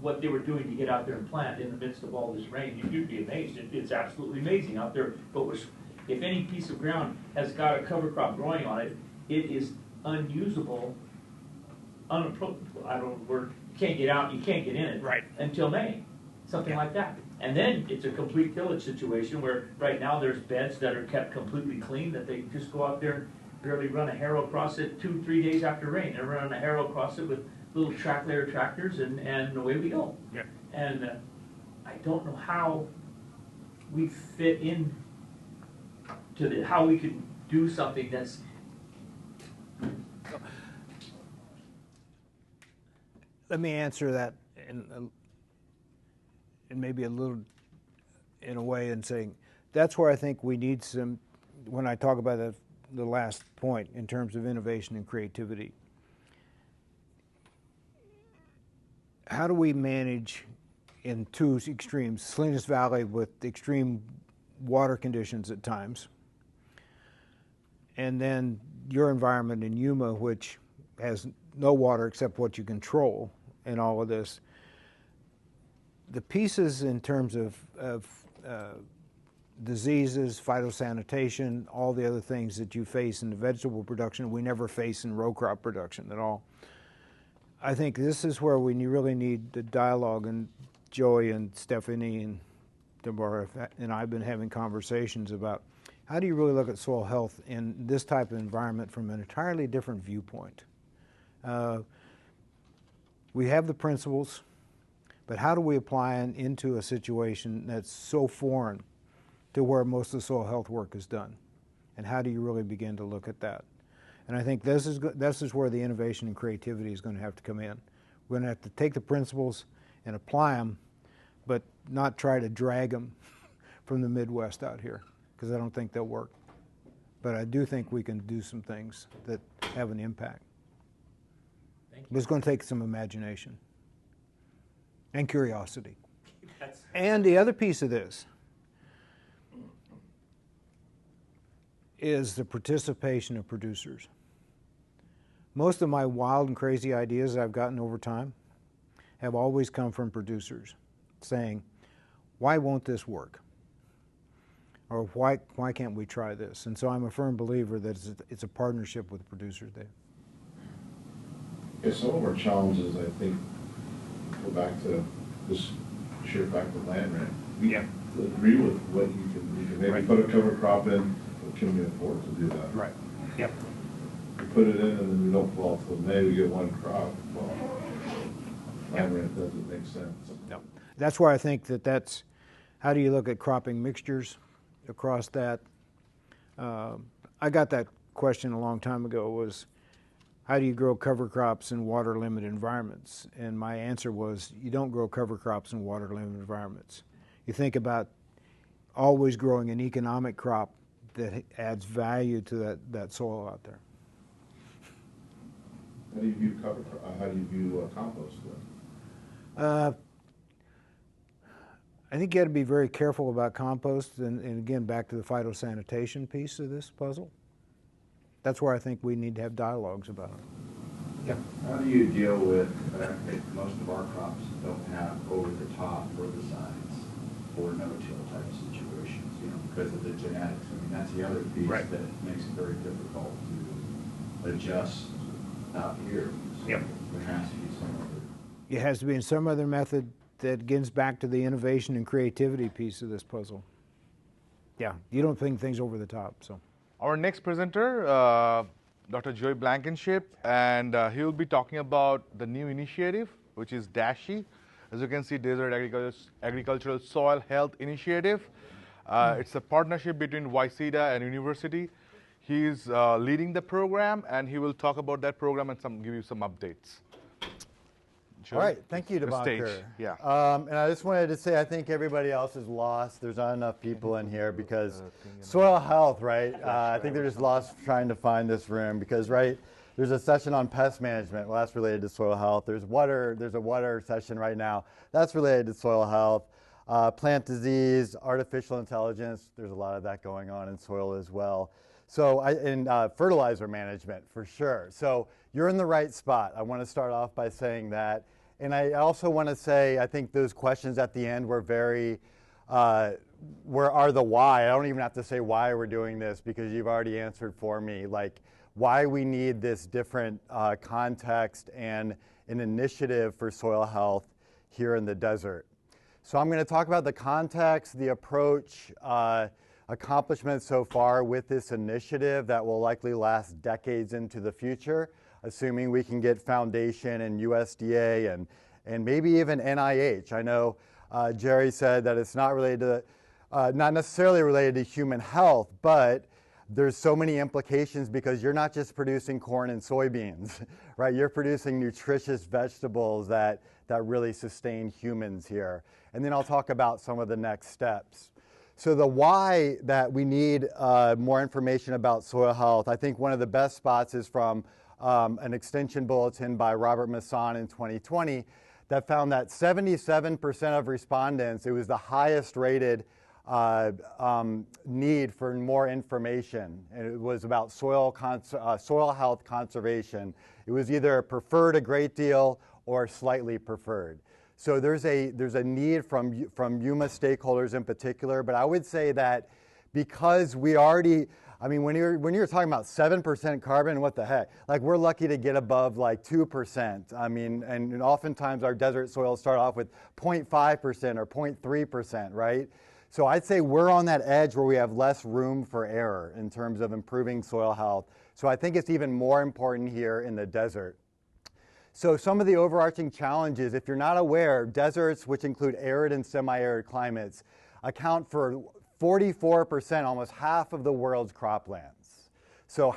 what they were doing to get out there and plant in the midst of all this rain, you'd be amazed. It's absolutely amazing out there. But if any piece of ground has got a cover crop growing on it, it is unusable, unapproachable. I don't know the word. You can't get out, you can't get in it until May, something like that. And then it's a complete tillage situation where right now there's beds that are kept completely clean, that they just go out there, barely run a harrow across it 2-3 days after rain. They run a harrow across it with little track layer tractors, and away we go. Yeah. And I don't know how we fit in to how we could do something that's. Let me answer that in maybe a little, in a way, in saying that's where I think we need some, when I talk about the last point in terms of innovation and creativity. How do we manage in two extremes, Salinas Valley with extreme water conditions at times, and then your environment in Yuma, which has no water except what you control in all of this. The pieces in terms of diseases, phytosanitation, all the other things that you face in the vegetable production, we never face in row crop production at all. I think this is where we really need the dialogue, and Joey and Stephanie and Deborah and I have been having conversations about how do you really look at soil health in this type of environment from an entirely different viewpoint. We have the principles, but how do we apply them into a situation that's so foreign to where most of the soil health work is done? And how do you really begin to look at that? And I think this is where the innovation and creativity is going to have to come in. We're going to have to take the principles and apply them, but not try to drag them from the Midwest out here, because I don't think they'll work. But I do think we can do some things that have an impact. But it's going to take some imagination and curiosity. And the other piece of this is the participation of producers. Most of my wild and crazy ideas I've gotten over time have always come from producers saying, why won't this work? Or why can't we try this? And so I'm a firm believer that it's a partnership with producers, Dave. Yeah, some of our challenges, I think, go back to this shift back to land rent. We agree with what you can maybe put a cover crop in, but can we afford to do that? Right. Yep. We put it in and then we don't pull out till May, we get one crop. Well, land rent doesn't make sense. No. That's why I think that's, how do you look at cropping mixtures across that? I got that question a long time ago, was how do you grow cover crops in water limited environments? And my answer was, you don't grow cover crops in water limited environments. You think about always growing an economic crop that adds value to that soil out there. How do you view how do you view compost then? I think you got to be very careful about compost, and again, back to the phytosanitation piece of this puzzle. That's where I think we need to have dialogues about it. Yeah. How do you deal with the fact that most of our crops don't have over-the-top herbicides or no-till type situations, because of the genetics? I mean, that's the other piece that makes it very difficult to adjust out here. So there has to be some other. It has to be in some other method that gets back to the innovation and creativity piece of this puzzle. Yeah, you don't think things over the top, so. Our next presenter, Dr. Joey Blankinship, and he will be talking about the new initiative, which is DASHI. As you can see, Desert Agricultural Soil Health Initiative. It's a partnership between YCEDA and university. He's leading the program, and he will talk about that program and give you some updates. All right, thank you, Debankur. Yeah. And I just wanted to say, I think everybody else is lost. There's not enough people in here because soil health, right? I think they're just lost trying to find this room because, there's a session on pest management. Well, that's related to soil health. There's a water session right now. That's related to soil health. Plant disease, artificial intelligence. There's a lot of that going on in soil as well. So, fertilizer management for sure. So you're in the right spot. I want to start off by saying that. And I also want to say, I think those questions at the end were very, where are the why? I don't even have to say why we're doing this because you've already answered for me, like why we need this different context and an initiative for soil health here in the desert. So I'm going to talk about the context, the approach, accomplishments so far with this initiative that will likely last decades into the future, assuming we can get Foundation and USDA and maybe even NIH. I know Jerry said that it's not related to, not necessarily related to human health, but there's so many implications because you're not just producing corn and soybeans, right? You're producing nutritious vegetables that really sustain humans here. And then I'll talk about some of the next steps. So the why that we need more information about soil health, I think one of the best spots is from an extension bulletin by Robert Masson in 2020 that found that 77% of respondents, it was the highest rated need for more information. And it was about soil health conservation. It was either preferred a great deal or slightly preferred. So there's a need from UMA stakeholders in particular, but I would say that because we already, I mean, when you're talking about 7% carbon, what the heck? Like we're lucky to get above like 2%. I mean, and oftentimes our desert soils start off with 0.5% or 0.3%, right? So I'd say we're on that edge where we have less room for error in terms of improving soil health. So I think it's even more important here in the desert. So some of the overarching challenges, if you're not aware, deserts, which include arid and semi-arid climates, account for 44%, almost half of the world's croplands. So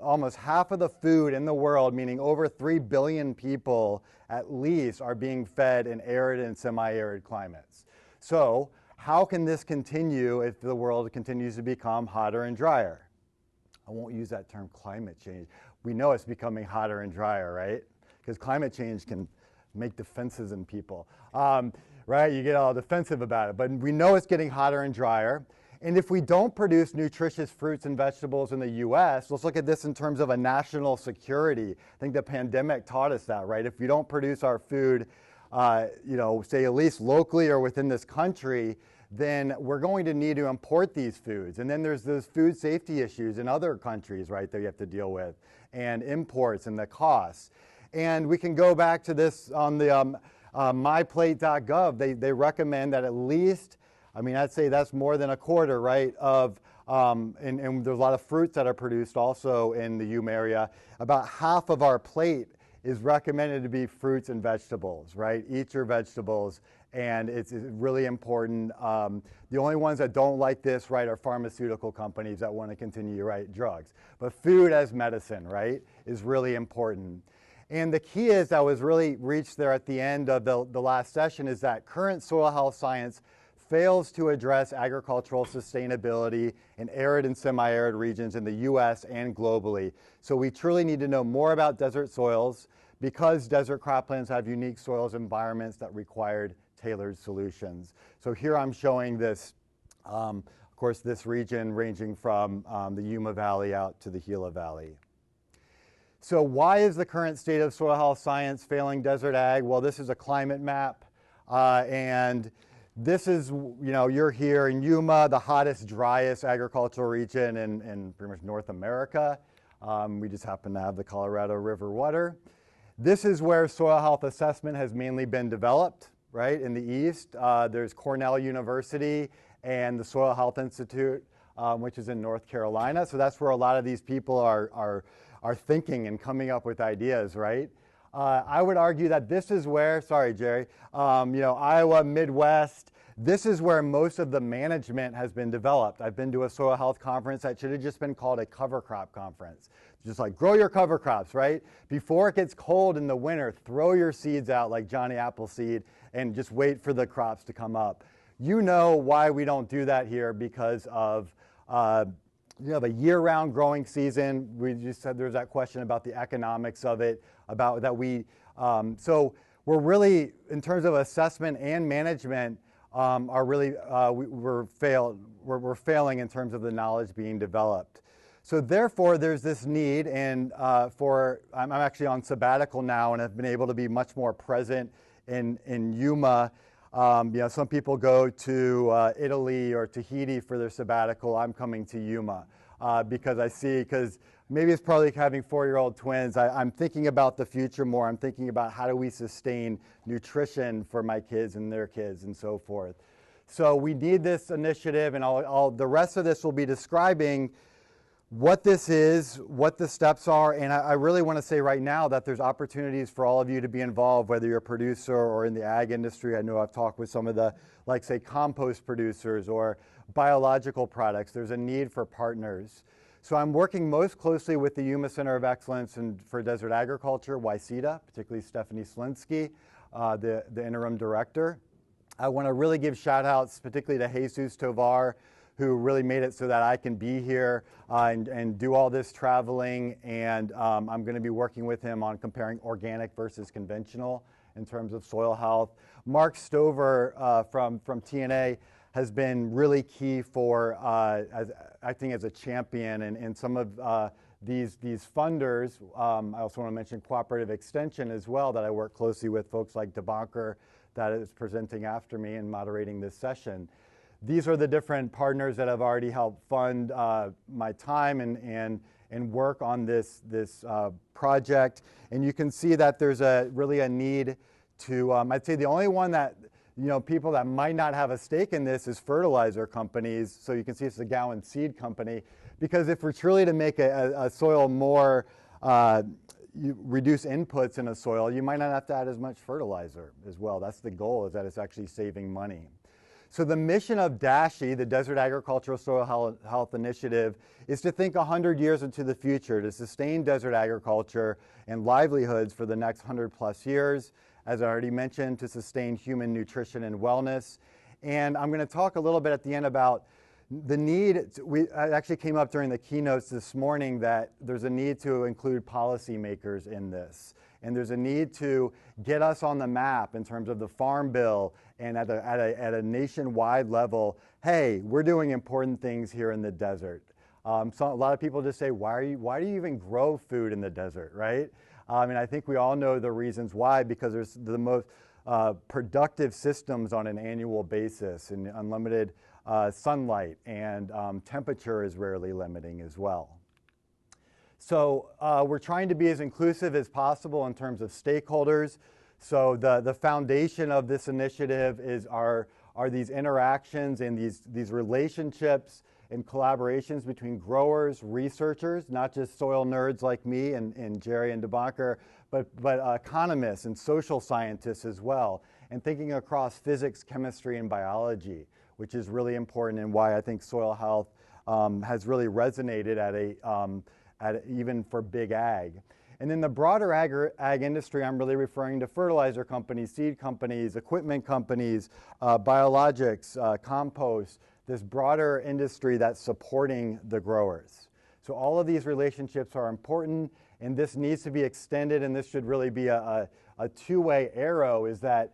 almost half of the food in the world, meaning over 3 billion people at least, are being fed in arid and semi-arid climates. So how can this continue if the world continues to become hotter and drier? I won't use that term climate change. We know it's becoming hotter and drier, right? Because climate change can make defenses in people, right? You get all defensive about it, but we know it's getting hotter and drier. And if we don't produce nutritious fruits and vegetables in the U.S., let's look at this in terms of a national security. I think the pandemic taught us that, right? If we don't produce our food, say at least locally or within this country, then we're going to need to import these foods. And then there's those food safety issues in other countries, right, that you have to deal with, and imports and the costs. And we can go back to this on the myplate.gov. They recommend that at least, I mean, I'd say that's more than a quarter, right, of, and there's a lot of fruits that are produced also in the Yuma area. About half of our plate is recommended to be fruits and vegetables, right? Eat your vegetables, and it's really important. The only ones that don't like this, right, are pharmaceutical companies that want to continue to write drugs. But food as medicine, right, is really important. And the key is that was really reached there at the end of the last session is that current soil health science fails to address agricultural sustainability in arid and semi-arid regions in the U.S. and globally. So we truly need to know more about desert soils because desert croplands have unique soils environments that required tailored solutions. So here I'm showing this, of course, this region ranging from the Yuma Valley out to the Gila Valley. So why is the current state of soil health science failing desert ag? Well, this is a climate map, and this is, you know, you're here in Yuma, the hottest, driest agricultural region in pretty much North America. We just happen to have the Colorado River water. This is where soil health assessment has mainly been developed, right, in the east. There's Cornell University and the Soil Health Institute, which is in North Carolina. So that's where a lot of these people are thinking and coming up with ideas, right? I would argue that this is where, sorry, Jerry, you know, Iowa, Midwest, this is where most of the management has been developed. I've been to a soil health conference that should have just been called a cover crop conference. Just like grow your cover crops, right? Before it gets cold in the winter, throw your seeds out like Johnny Appleseed and just wait for the crops to come up. You know why we don't do that here because of you know, the year-round growing season. We just said there's that question about the economics of it, about that we, so we're really, in terms of assessment and management, are really, we're failing in terms of the knowledge being developed. So therefore, there's this need, and I'm actually on sabbatical now and have been able to be much more present in Yuma. You know, some people go to Italy or Tahiti for their sabbatical. I'm coming to Yuma because maybe it's probably having 4-year-old twins. I'm thinking about the future more. I'm thinking about how do we sustain nutrition for my kids and their kids and so forth. So we need this initiative, and the rest of this will be describing what this is, what the steps are, and I really want to say right now that there's opportunities for all of you to be involved, whether you're a producer or in the ag industry. I know I've talked with some of the, like say, compost producers or biological products. There's a need for partners. So I'm working most closely with the Yuma Center of Excellence for Desert Agriculture, YCEDA, particularly Stephanie Slinsky, the interim director. I want to really give shout outs, particularly to Jesus Tovar, who really made it so that I can be here and do all this traveling. And I'm going to be working with him on comparing organic versus conventional in terms of soil health. Mark Stover from TNA has been really key for acting as a champion in some of these funders. I also want to mention Cooperative Extension as well, that I work closely with folks like Debankur that is presenting after me and moderating this session. These are the different partners that have already helped fund my time and work on this project. And you can see that there's really a need to, I'd say the only one that, you know, people that might not have a stake in this is fertilizer companies. So you can see it's the Gowan Seed Company, because if we're truly to make a soil more, you reduce inputs in a soil, you might not have to add as much fertilizer as well. That's the goal, is that it's actually saving money. So the mission of DASHI, the Desert Agricultural Soil Health Initiative, is to think 100 years into the future to sustain desert agriculture and livelihoods for the next 100+ years. As I already mentioned, to sustain human nutrition and wellness. And I'm going to talk a little bit at the end about the need. It actually came up during the keynotes this morning that there's a need to include policymakers in this. And there's a need to get us on the map in terms of the Farm Bill and at a nationwide level. Hey, we're doing important things here in the desert. So a lot of people just say, why do you even grow food in the desert, right? And I think we all know the reasons why, because there's productive systems on an annual basis, and unlimited sunlight, and temperature is rarely limiting as well. So we're trying to be as inclusive as possible in terms of stakeholders. So the foundation of this initiative are these interactions and these relationships and collaborations between growers, researchers, not just soil nerds like me and Jerry and Debankur, but economists and social scientists as well, and thinking across physics, chemistry, and biology, which is really important and why I think soil health has really resonated even for big ag. And then the broader ag industry, I'm really referring to fertilizer companies, seed companies, equipment companies, biologics, compost, this broader industry that's supporting the growers. So all of these relationships are important, and this needs to be extended, and this should really be a two-way arrow, is that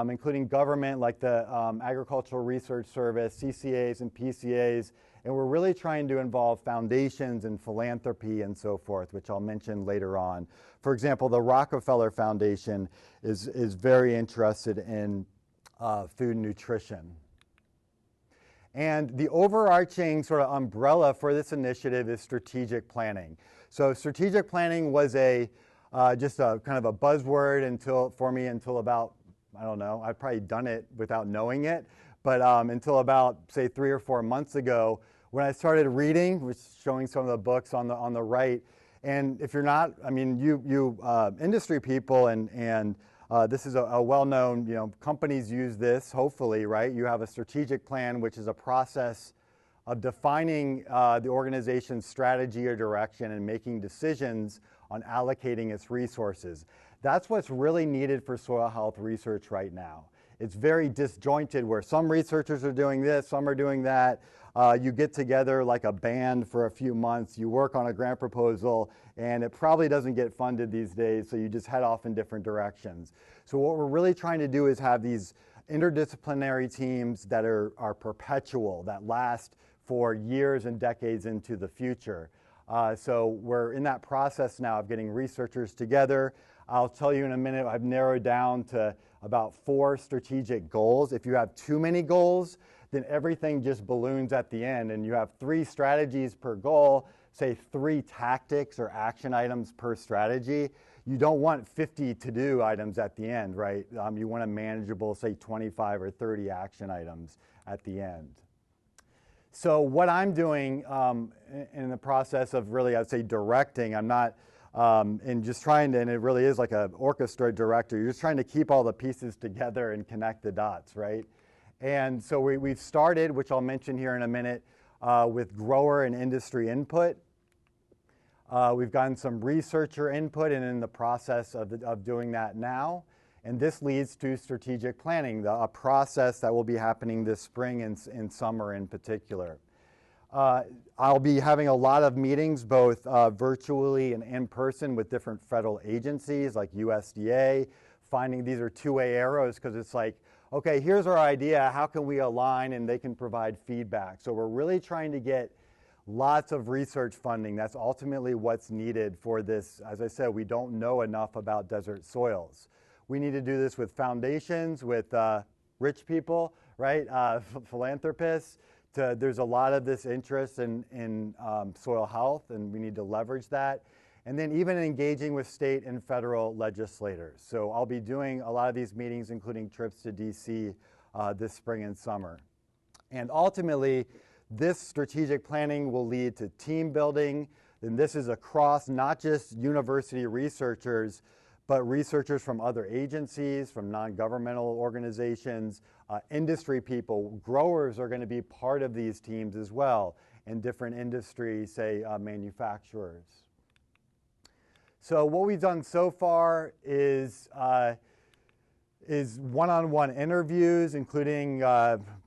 including government like the Agricultural Research Service, CCAs and PCAs, and we're really trying to involve foundations and philanthropy and so forth, which I'll mention later on. For example, the Rockefeller Foundation is very interested in food nutrition. And the overarching sort of umbrella for this initiative is strategic planning. So strategic planning was just a kind of a buzzword for me until about, I don't know, I've probably done it without knowing it, but until about, say, 3 or 4 months ago, when I started reading, which is showing some of the books on the right. And if you're not, I mean, you industry people, and this is a well-known, companies use this, hopefully, right? You have a strategic plan, which is a process of defining the organization's strategy or direction and making decisions on allocating its resources. That's what's really needed for soil health research right now. It's very disjointed, where some researchers are doing this, some are doing that. You get together like a band for a few months, you work on a grant proposal, and it probably doesn't get funded these days, so you just head off in different directions. So what we're really trying to do is have these interdisciplinary teams that are perpetual, that last for years and decades into the future. So we're in that process now of getting researchers together. I'll tell you in a minute, I've narrowed down to about 4 strategic goals. If you have too many goals, then everything just balloons at the end, and you have 3 strategies per goal, say 3 tactics or action items per strategy. You don't want 50 to-do items at the end, right? You want a manageable, say 25 or 30 action items at the end. So what I'm doing in the process of really, I'd say, directing, I'm not, and just trying to, and it really is like an orchestra director, you're just trying to keep all the pieces together and connect the dots, right? And so we've started, which I'll mention here in a minute, with grower and industry input. We've gotten some researcher input and in the process of doing that now. And this leads to strategic planning, a process that will be happening this spring and summer in particular. I'll be having a lot of meetings, both virtually and in person, with different federal agencies like USDA. Finding these are two-way arrows, because it's like, okay, here's our idea, how can we align, and they can provide feedback. So we're really trying to get lots of research funding. That's ultimately what's needed for this. As I said, we don't know enough about desert soils. We need to do this with foundations, with rich people, right? Philanthropists. There's a lot of this interest in soil health, and we need to leverage that. And then even engaging with state and federal legislators. So I'll be doing a lot of these meetings, including trips to DC this spring and summer. And ultimately, this strategic planning will lead to team building. And this is across not just university researchers, but researchers from other agencies, from non-governmental organizations, industry people. Growers are going to be part of these teams as well, in different industries, say manufacturers. So what we've done so far is one-on-one interviews, including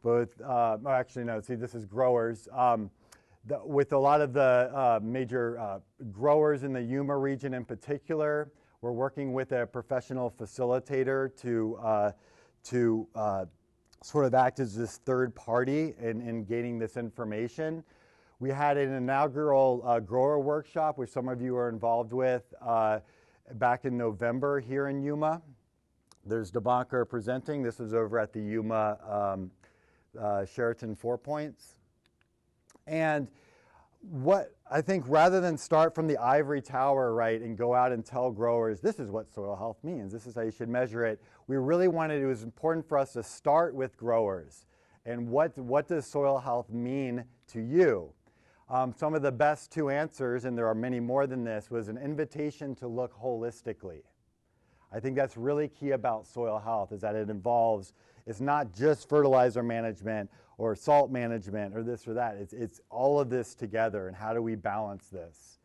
both, actually no, see this is growers, with a lot of the major growers in the Yuma region in particular. We're working with a professional facilitator to sort of act as this third party in gaining this information. We had an inaugural grower workshop, which some of you are involved with, back in November here in Yuma. There's Debankur presenting. This was over at the Yuma Sheraton Four Points. And what I think, rather than start from the ivory tower, right, and go out and tell growers, this is what soil health means, this is how you should measure it, we really wanted, it was important for us to start with growers. And what does soil health mean to you? Some of the best two answers, and there are many more than this, was an invitation to look holistically. I think that's really key about soil health, is that it involves, it's not just fertilizer management or salt management or this or that. It's all of this together, and how do we balance this?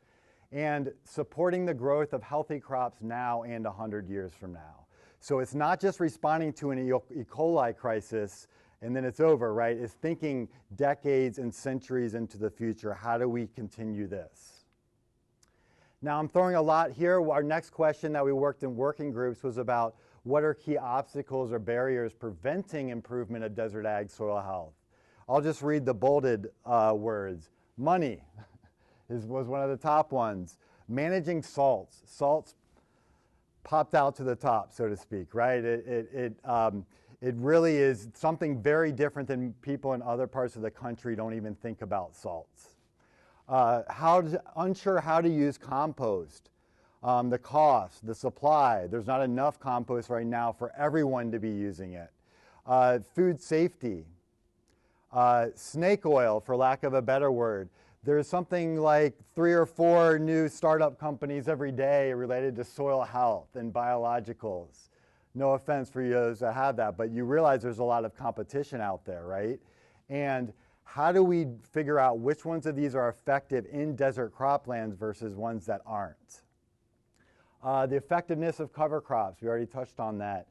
And supporting the growth of healthy crops now and 100 years from now. So it's not just responding to an E. coli crisis and then it's over, right? It's thinking decades and centuries into the future. How do we continue this? Now, I'm throwing a lot here. Our next question that we worked in working groups was about what are key obstacles or barriers preventing improvement of desert ag soil health. I'll just read the bolded words. Money was one of the top ones. Managing salts. Salts popped out to the top, so to speak, right? It really is something very different than people in other parts of the country don't even think about salts. Unsure how to use compost, the cost, the supply. There's not enough compost right now for everyone to be using it. Food safety, snake oil, for lack of a better word. There's something like 3 or 4 new startup companies every day related to soil health and biologicals. No offense for those that have that, but you realize there's a lot of competition out there, right? And how do we figure out which ones of these are effective in desert croplands versus ones that aren't? The effectiveness of cover crops, we already touched on that.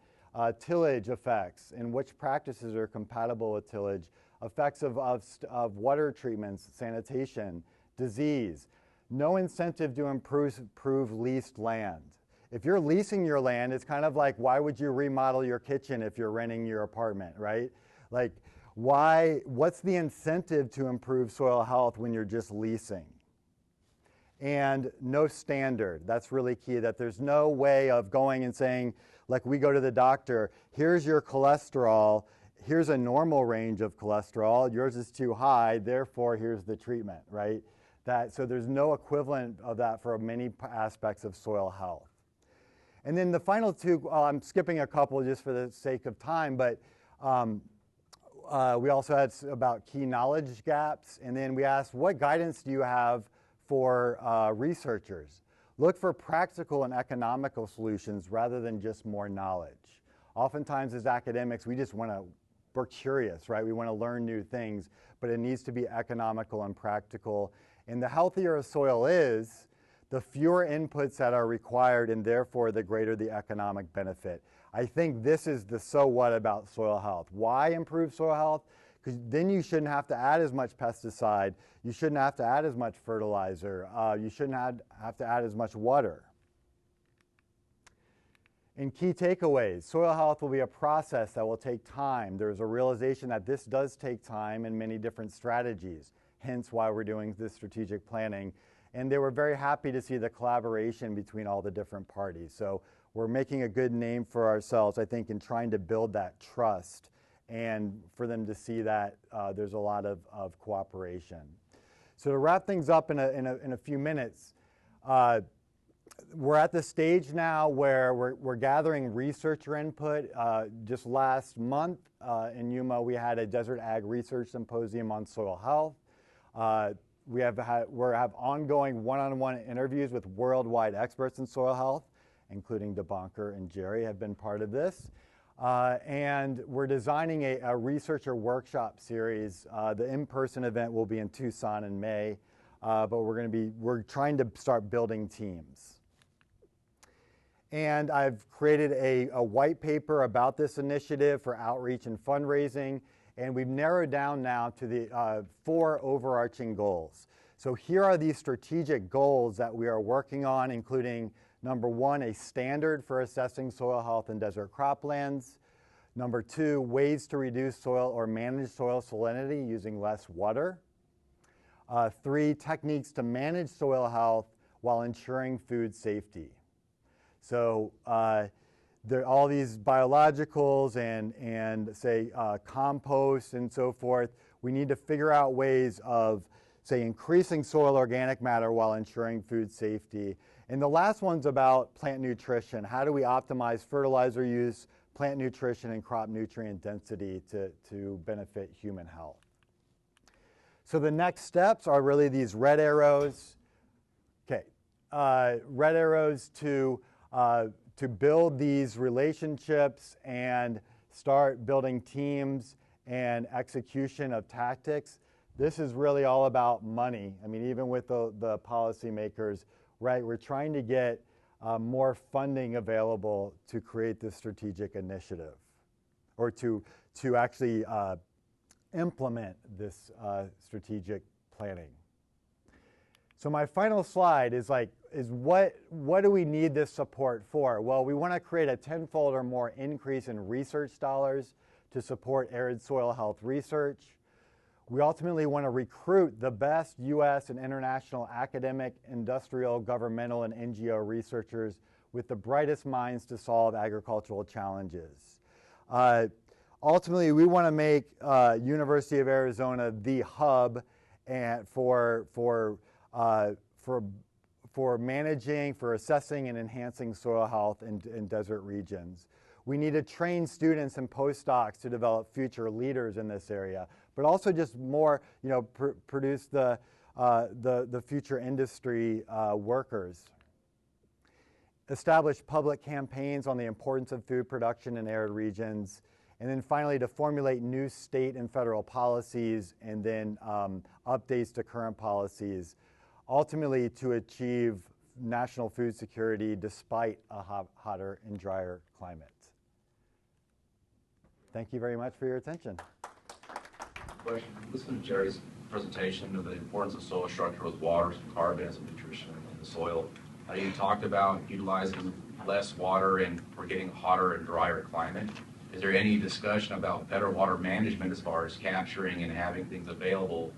Tillage effects and which practices are compatible with tillage. Effects of water treatments, sanitation, disease. No incentive to improve leased land. If you're leasing your land, it's kind of like, why would you remodel your kitchen if you're renting your apartment, right? Like, what's the incentive to improve soil health when you're just leasing? And no standard. That's really key, that there's no way of going and saying, like we go to the doctor, here's your cholesterol, here's a normal range of cholesterol, yours is too high, therefore here's the treatment, right? So there's no equivalent of that for many aspects of soil health. And then the final two, I'm skipping a couple just for the sake of time, but we also had about key knowledge gaps, and then we asked, what guidance do you have for researchers? Look for practical and economical solutions rather than just more knowledge. Oftentimes as academics, we're curious, right? We want to learn new things, but it needs to be economical and practical. And the healthier a soil is, the fewer inputs that are required, and therefore the greater the economic benefit. I think this is the so what about soil health. Why improve soil health? Because then you shouldn't have to add as much pesticide. You shouldn't have to add as much fertilizer. You shouldn't have to add as much water. And key takeaways, soil health will be a process that will take time. There's a realization that this does take time and many different strategies, hence why we're doing this strategic planning. And they were very happy to see the collaboration between all the different parties. So we're making a good name for ourselves, I think, in trying to build that trust and for them to see that there's a lot of cooperation. So to wrap things up in a few minutes, we're at the stage now where we're gathering researcher input. Just last month in Yuma, we had a Desert Ag Research Symposium on soil health. We have ongoing one-on-one interviews with worldwide experts in soil health, including Debankur and Jerry have been part of this. And we're designing a researcher workshop series. The in-person event will be in Tucson in May, but we're trying to start building teams. And I've created a white paper about this initiative for outreach and fundraising. And we've narrowed down now to the 4 overarching goals. So here are these strategic goals that we are working on, including number 1, a standard for assessing soil health in desert croplands. Number 2, ways to reduce soil or manage soil salinity using less water. 3, techniques to manage soil health while ensuring food safety. So all these biologicals and say compost and so forth. We need to figure out ways of, say, increasing soil organic matter while ensuring food safety. And the last one's about plant nutrition. How do we optimize fertilizer use, plant nutrition, and crop nutrient density to benefit human health? So the next steps are really these red arrows. Okay, red arrows to build these relationships and start building teams and execution of tactics. This is really all about money. I mean, even with the policymakers, right, we're trying to get more funding available to create this strategic initiative, or to actually implement this strategic planning. So my final slide is what do we need this support for? Well, we want to create a 10-fold or more increase in research dollars to support arid soil health research. We ultimately want to recruit the best U.S. and international academic, industrial, governmental, and NGO researchers with the brightest minds to solve agricultural challenges. Ultimately, we want to make University of Arizona the hub and for managing, for assessing, and enhancing soil health in desert regions. We need to train students and postdocs to develop future leaders in this area, but also just more, produce the future industry workers. Establish public campaigns on the importance of food production in arid regions, and then finally to formulate new state and federal policies, and then updates to current policies, ultimately to achieve national food security despite a hotter and drier climate. Thank you very much for your attention. Question. Listen to Jerry's presentation of the importance of soil structure with water, carbon as a nutrition in the soil. You talked about utilizing less water and we're getting hotter and drier climate. Is there any discussion about better water management as far as capturing and having things available?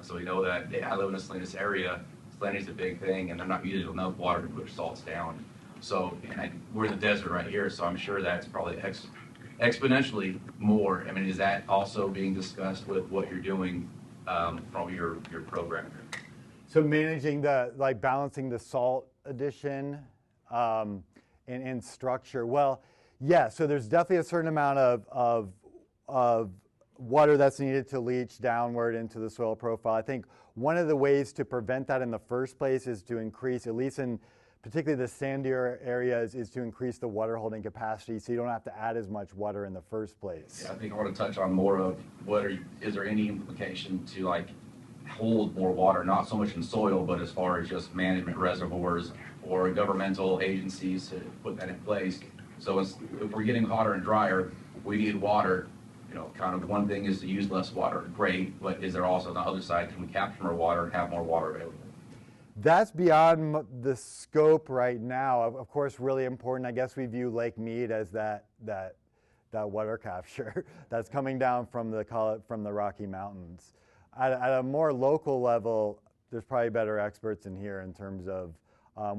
So we know that I live in a salinous area. Salinity is a big thing, and they're not using enough water to push salts down. So we're in the desert right here, so I'm sure that's probably exponentially more. I mean, is that also being discussed with what you're doing from your program? So managing balancing the salt addition and structure. Well, yeah, so there's definitely a certain amount of water that's needed to leach downward into the soil profile. I think one of the ways to prevent that in the first place is to increase, at least in particularly the sandier areas, is to increase the water holding capacity so you don't have to add as much water in the first place. Yeah, I think I want to touch on more of is there any implication to hold more water, not so much in soil, but as far as just management reservoirs or governmental agencies to put that in place. So if we're getting hotter and drier, we need water. Kind of one thing is to use less water, great, but is there also on the other side, can we capture more water and have more water available? That's beyond the scope right now. Of course, really important. I guess we view Lake Mead as that water capture that's coming down from the Rocky Mountains. At a more local level, there's probably better experts in here in terms of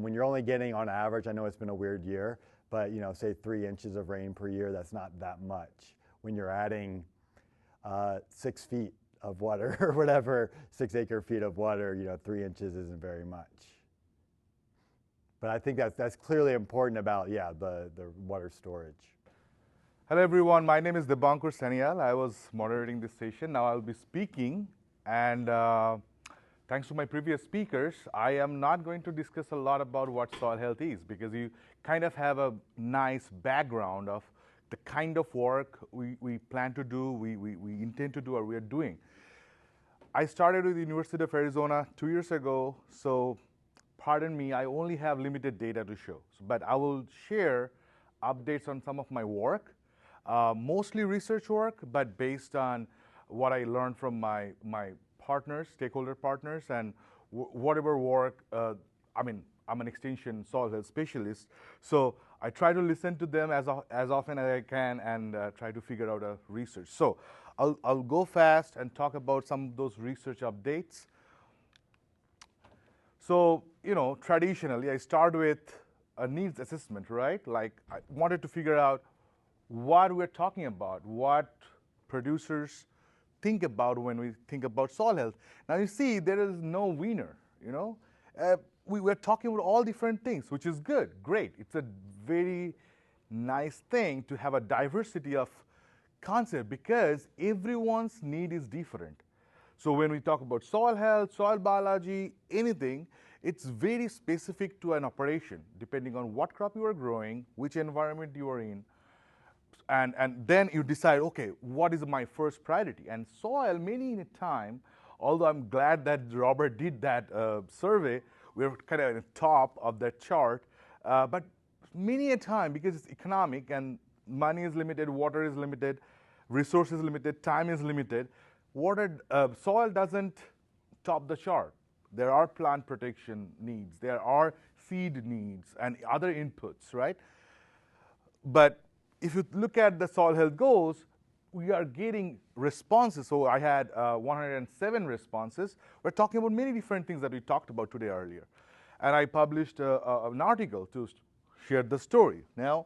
when you're only getting, on average, I know it's been a weird year, but say 3 inches of rain per year, that's not that much. When you're adding 6 feet of water or whatever, 6 acre feet of water, 3 inches isn't very much. But I think that's clearly important about, the water storage. Hello everyone, my name is Debankur Sanyal. I was moderating this session. Now I'll be speaking, and thanks to my previous speakers, I am not going to discuss a lot about what soil health is, because you kind of have a nice background of the kind of work we plan to do, we intend to do, or we are doing. I started with the University of Arizona 2 years ago, so pardon me, I only have limited data to show. But I will share updates on some of my work, mostly research work, but based on what I learned from my partners, stakeholder partners, and whatever work, I'm an extension soil health specialist, so I try to listen to them as often as I can and try to figure out a research. So I'll go fast and talk about some of those research updates. So, traditionally I start with a needs assessment, right? Like I wanted to figure out what we're talking about, what producers think about when we think about soil health. Now you see, there is no winner, you know. We're talking about all different things, which is good, great. It's a very nice thing to have a diversity of concept because everyone's need is different. So when we talk about soil health, soil biology, anything, it's very specific to an operation, depending on what crop you are growing, which environment you are in, and then you decide, okay, what is my first priority? And soil, many in a time, although I'm glad that Robert did that survey, we're kind of at the top of that chart, but many a time, because it's economic and money is limited, water is limited, resources limited, time is limited, soil doesn't top the chart. There are plant protection needs, there are seed needs and other inputs, right? But if you look at the soil health goals, we are getting responses. So I had 107 responses. We're talking about many different things that we talked about today earlier. And I published an article to share the story. Now,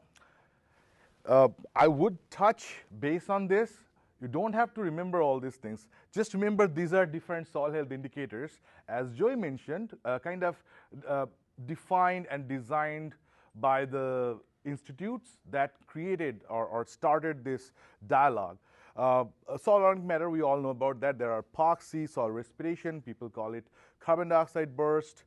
I would touch base on this. You don't have to remember all these things. Just remember these are different soil health indicators, as Joy mentioned, kind of defined and designed by the institutes that created or started this dialogue. Soil organic matter, we all know about that. There are epoxy, soil respiration, people call it carbon dioxide burst.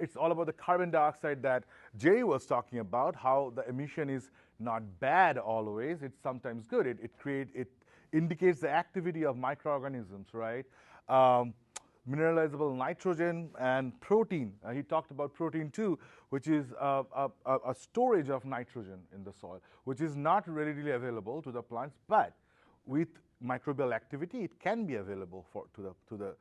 It's all about the carbon dioxide that Jerry was talking about, how the emission is not bad always, it's sometimes good. It indicates the activity of microorganisms, right? Mineralizable nitrogen and protein. He talked about protein too, which is a storage of nitrogen in the soil, which is not readily available to the plants, but with microbial activity, it can be available to the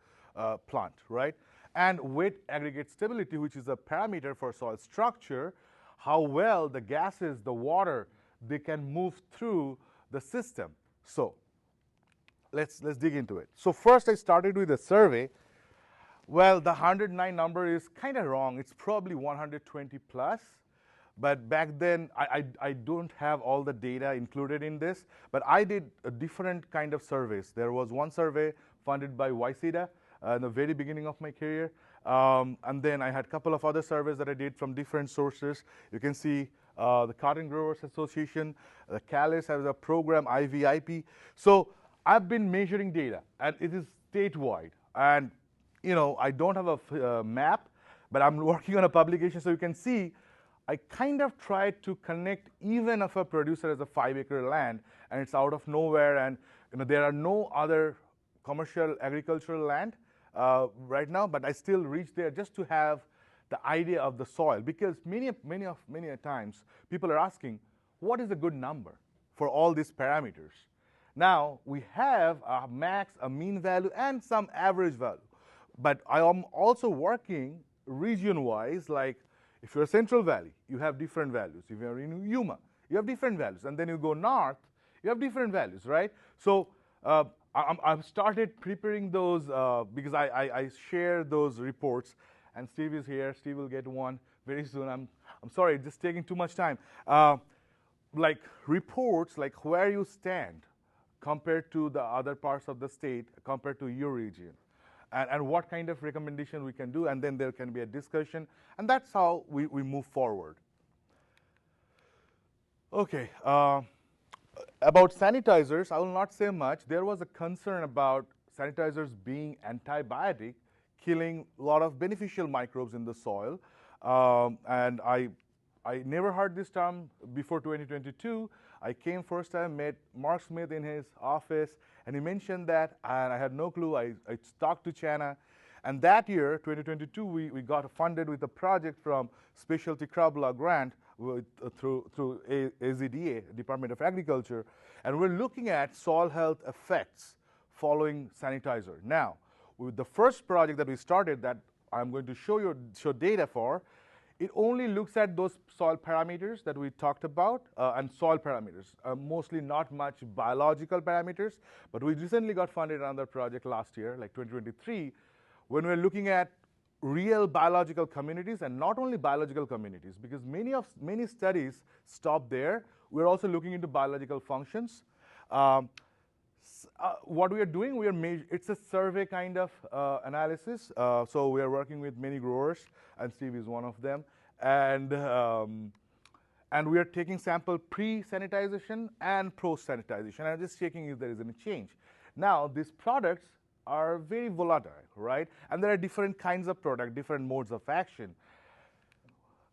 plant, right? And wet aggregate stability, which is a parameter for soil structure, how well the gases, the water, they can move through the system. So let's dig into it. So first I started with a survey. Well, the 109 number is kind of wrong. It's probably 120 plus. But back then, I don't have all the data included in this. But I did a different kind of surveys. There was one survey funded by YCEDA in the very beginning of my career. And then I had a couple of other surveys that I did from different sources. You can see the Cotton Growers Association, the CALIS has a program, IVIP. So I've been measuring data, and it is statewide. And you know, I don't have a map, but I'm working on a publication, so you can see I kind of tried to connect even if a producer has a 5-acre land and it's out of nowhere, and you know, there are no other commercial agricultural land right now, but I still reach there just to have the idea of the soil, because many a times people are asking, what is a good number for all these parameters? Now we have a max, a mean value, and some average value. But I am also working region-wise, like if you're Central Valley, you have different values. If you're in Yuma, you have different values. And then you go north, you have different values, right? So I've started preparing those because I share those reports. And Steve is here. Steve will get one very soon. I'm sorry, it's just taking too much time. Like reports, like where you stand compared to the other parts of the state, compared to your region. And what kind of recommendation we can do, and then there can be a discussion, and that's how we move forward. Okay, about sanitizers, I will not say much. There was a concern about sanitizers being antibiotic, killing a lot of beneficial microbes in the soil, and I never heard this term before 2022. I came first time, met Mark Smith in his office, and he mentioned that, and I had no clue. I talked to Chana, and that year, 2022, we got funded with a project from Specialty Crop Law Grant through AZDA, Department of Agriculture, and we're looking at soil health effects following sanitizer. Now, with the first project that we started that I'm going to show data for, it only looks at those soil parameters that we talked about and soil parameters, mostly not much biological parameters. But we recently got funded another project last year, like 2023, when we're looking at real biological communities, and not only biological communities, because many studies stop there. We're also looking into biological functions. What we are doing, it's a survey kind of analysis. So we are working with many growers, and Steve is one of them. And we are taking sample pre-sanitization and post-sanitization, and just checking if there is any change. Now, these products are very volatile, right? And there are different kinds of product, different modes of action.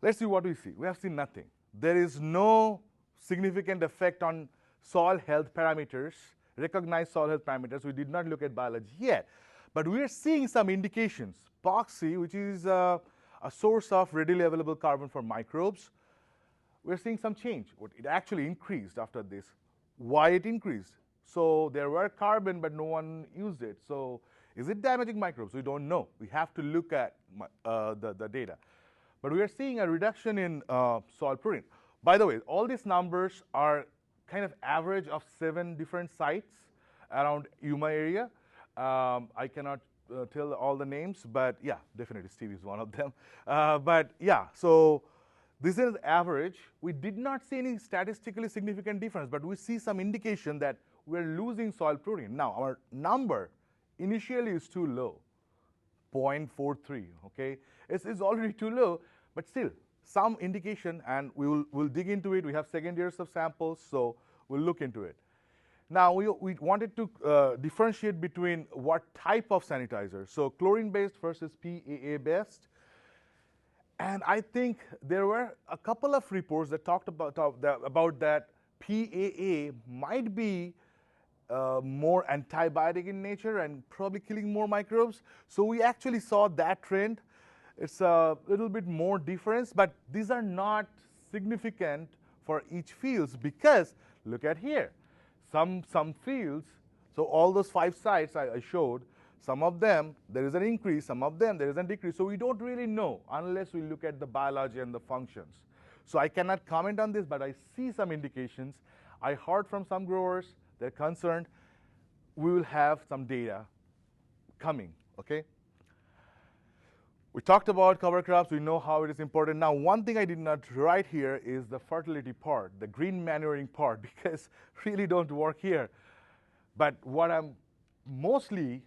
Let's see what we see. We have seen nothing. There is no significant effect on soil health parameters, recognized soil health parameters. We did not look at biology yet. But we are seeing some indications. Epoxy, which is a source of readily available carbon for microbes, we're seeing some change. It actually increased after this. Why it increased? So there were carbon, but no one used it. So is it damaging microbes? We don't know. We have to look at the data. But we are seeing a reduction in soil protein. By the way, all these numbers are kind of average of 7 different sites around Yuma area. I cannot tell all the names, but yeah, definitely Steve is one of them. But yeah, so this is average. We did not see any statistically significant difference, but we see some indication that we're losing soil protein. Now, our number initially is too low, 0.43, okay? It's already too low, but still, some indication, and we'll dig into it. We have second years of samples, so we'll look into it. Now, we wanted to differentiate between what type of sanitizer, so chlorine-based versus PAA-based. And I think there were a couple of reports that talked about that PAA might be more antibiotic in nature and probably killing more microbes. So we actually saw that trend. It's a little bit more difference, but these are not significant for each fields, because look at here. Some fields, so all those 5 sites I showed, some of them, there is an increase, some of them, there is a decrease. So we don't really know unless we look at the biology and the functions. So I cannot comment on this, but I see some indications. I heard from some growers, they're concerned. We will have some data coming, okay? We talked about cover crops. We know how it is important. Now, one thing I did not write here is the fertility part, the green manuring part, because really don't work here. But what I'm mostly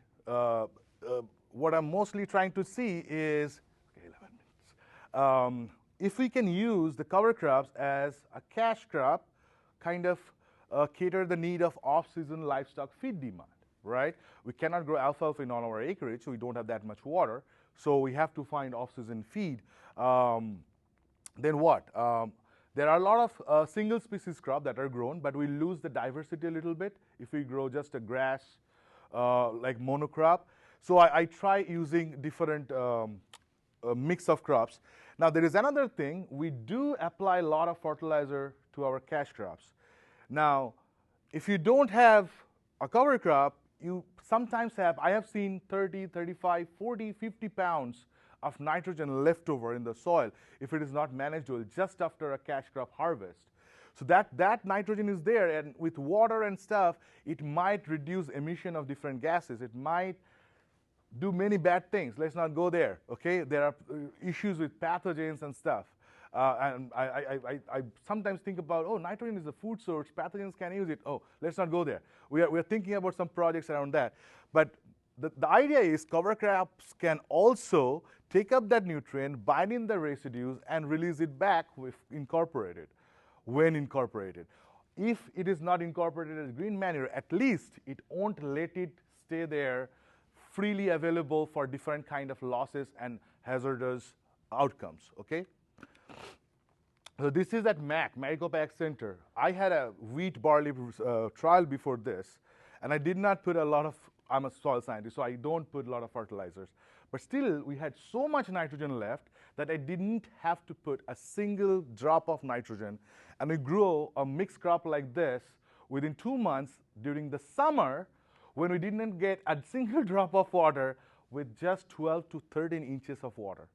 trying to see is, okay, 11 minutes. If we can use the cover crops as a cash crop, kind of cater the need of off-season livestock feed demand, right? We cannot grow alfalfa in all our acreage, so we don't have that much water. So we have to find off-season feed. Then what? There are a lot of single species crop that are grown, but we lose the diversity a little bit if we grow just a grass like monocrop. So I try using different mix of crops. Now there is another thing. We do apply a lot of fertilizer to our cash crops. Now, if you don't have a cover crop, you sometimes have, I have seen 30, 35, 40, 50 pounds of nitrogen left over in the soil if it is not managed well just after a cash crop harvest. So that nitrogen is there, and with water and stuff, it might reduce emission of different gases. It might do many bad things. Let's not go there, okay? There are issues with pathogens and stuff. And I sometimes think about, oh, nitrogen is a food source, pathogens can use it. Oh, let's not go there. We're thinking about some projects around that. But the idea is cover crops can also take up that nutrient, bind in the residues, and release it back when incorporated. If it is not incorporated as green manure, at least it won't let it stay there freely available for different kind of losses and hazardous outcomes, okay? So this is at MAC, Maricopa Ag Center. I had a wheat barley trial before this, and I did not put a lot of, I'm a soil scientist, so I don't put a lot of fertilizers. But still, we had so much nitrogen left that I didn't have to put a single drop of nitrogen. And we grew a mixed crop like this within 2 months during the summer when we didn't get a single drop of water with just 12 to 13 inches of water.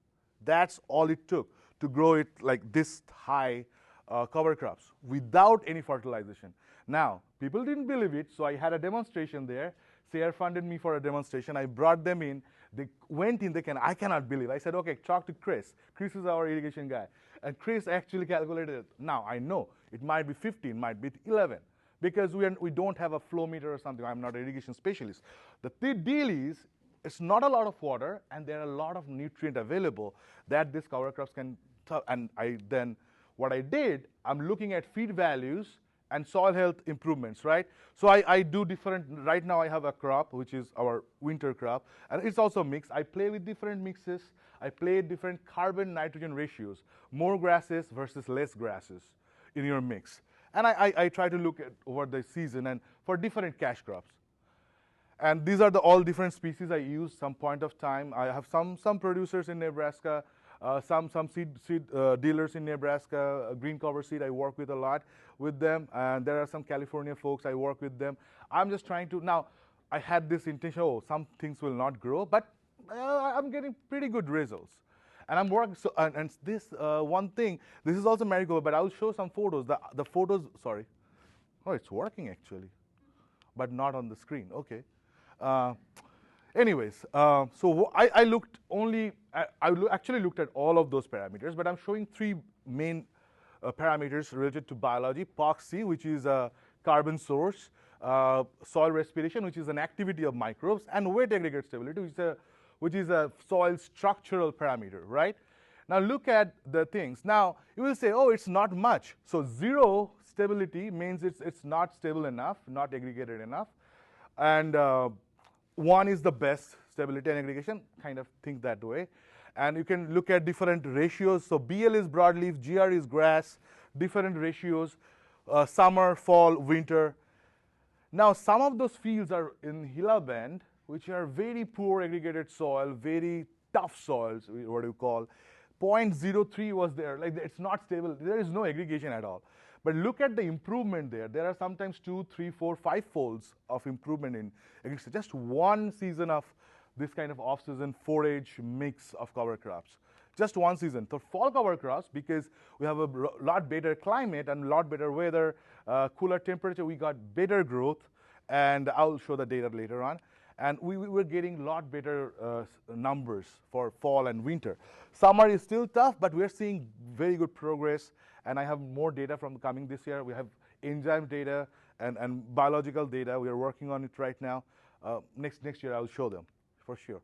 That's all it took to grow it like this high cover crops without any fertilization. Now, people didn't believe it, so I had a demonstration there. SARE funded me for a demonstration. I brought them in. They went in, I cannot believe. I said, okay, talk to Chris. Chris is our irrigation guy. And Chris actually calculated it. Now, I know it might be 15, might be 11, because we don't have a flow meter or something. I'm not an irrigation specialist. The deal is, it's not a lot of water, and there are a lot of nutrient available that this cover crops can. And what I did, I'm looking at feed values and soil health improvements, right? So I do different. Right now I have a crop, which is our winter crop, and it's also mixed. I play with different mixes. I play different carbon-nitrogen ratios, more grasses versus less grasses in your mix. And I try to look at over the season and for different cash crops. And these are all different species I use some point of time. I have some producers in Nebraska, some seed dealers in Nebraska, green cover seed I work with a lot with them. And there are some California folks I work with them. I'm just trying to, now I had this intention, some things will not grow, but I'm getting pretty good results. And I'm working, and this one thing, this is also marigold, but I'll show some photos. The photos, sorry. Oh, it's working actually, but not on the screen, okay. Anyways, so I looked only, I actually looked at all of those parameters, but I'm showing three main parameters related to biology: POC, which is a carbon source, soil respiration, which is an activity of microbes, and wet aggregate stability, which is a soil structural parameter, right? Now look at the things. Now you will say, oh, it's not much. So 0 stability means it's not stable enough, not aggregated enough, and 1 is the best stability and aggregation, kind of think that way. And you can look at different ratios. So BL is broadleaf, GR is grass, different ratios, summer, fall, winter. Now some of those fields are in Gila Bend, which are very poor aggregated soil, very tough soils, what you call. 0.03 was there, like it's not stable. There is no aggregation at all. But look at the improvement there. There are sometimes 2, 3, 4, 5 folds of improvement in aggregation. Just one season of this kind of off-season forage mix of cover crops. Just one season. For fall cover crops, because we have a lot better climate and a lot better weather, cooler temperature, we got better growth, and I'll show the data later on. And we were getting a lot better numbers for fall and winter. Summer is still tough, but we're seeing very good progress. And I have more data from coming this year. We have enzyme data and biological data. We are working on it right now. Next year, I'll show them for sure.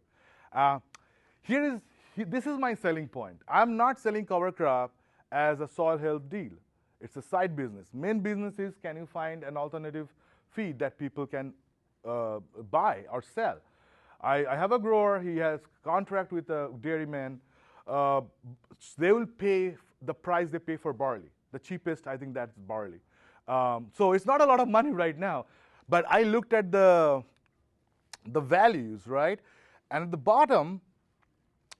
This is my selling point. I'm not selling cover crop as a soil health deal. It's a side business. Main business is, can you find an alternative feed that people can buy or sell? I have a grower. He has contract with a dairyman. They will pay the price they pay for barley. The cheapest, I think, that's barley. So it's not a lot of money right now. But I looked at the values, right? And at the bottom,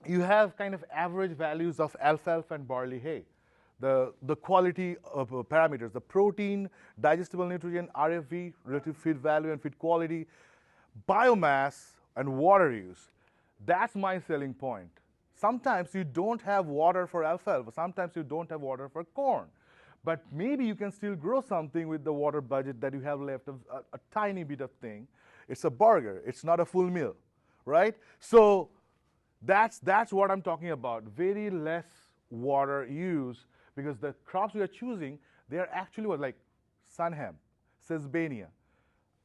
you have kind of average values of alfalfa and barley hay. The quality of parameters, the protein, digestible nutrient, RFV, relative feed value and feed quality, biomass, and water use. That's my selling point. Sometimes you don't have water for alfalfa. Sometimes you don't have water for corn. But maybe you can still grow something with the water budget that you have left, a tiny bit of thing. It's a burger. It's not a full meal, right? So that's what I'm talking about. Very less water use, because the crops we are choosing, they are actually what, like sunhemp, sesbania.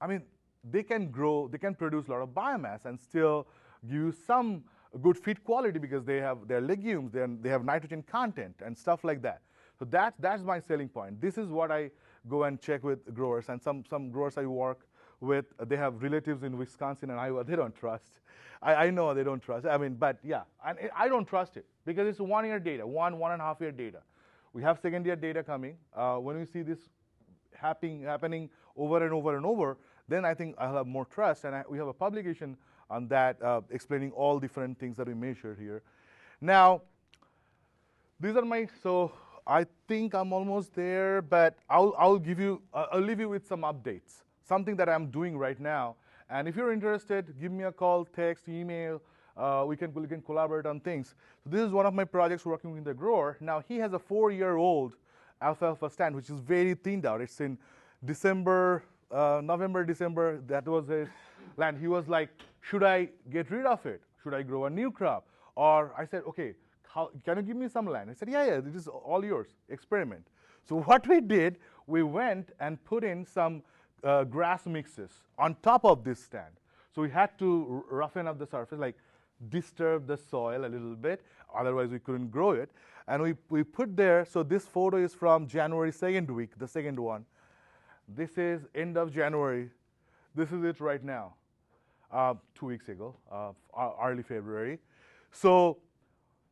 I mean, they can grow, they can produce a lot of biomass and still give you some good feed quality because they're legumes, they have nitrogen content and stuff like that. So that's my selling point. This is what I go and check with growers, and some growers I work with, they have relatives in Wisconsin and Iowa, they don't trust. I know they don't trust. I mean, but yeah, and I don't trust it because it's 1 year data, 1.5 year data. We have second year data coming. When we see this happening over and over and over, then I think I'll have more trust. And we have a publication on that explaining all different things that we measure here. Now, these are so I think I'm almost there, but I'll leave you with some updates, something that I'm doing right now. And if you're interested, give me a call, text, email. We can collaborate on things. So this is one of my projects working with the grower. Now he has a 4-year-old alfalfa stand, which is very thinned out. It's in November, December. That was his land. He was like, should I get rid of it? Should I grow a new crop? Or I said, okay, can you give me some land? I said, yeah, this is all yours, experiment. So what we did, we went and put in some grass mixes on top of this stand. So we had to roughen up the surface, like disturb the soil a little bit, otherwise we couldn't grow it. And we put there, so this photo is from January 2nd week, the second one. This is end of January. This is it right now, 2 weeks ago, early February. So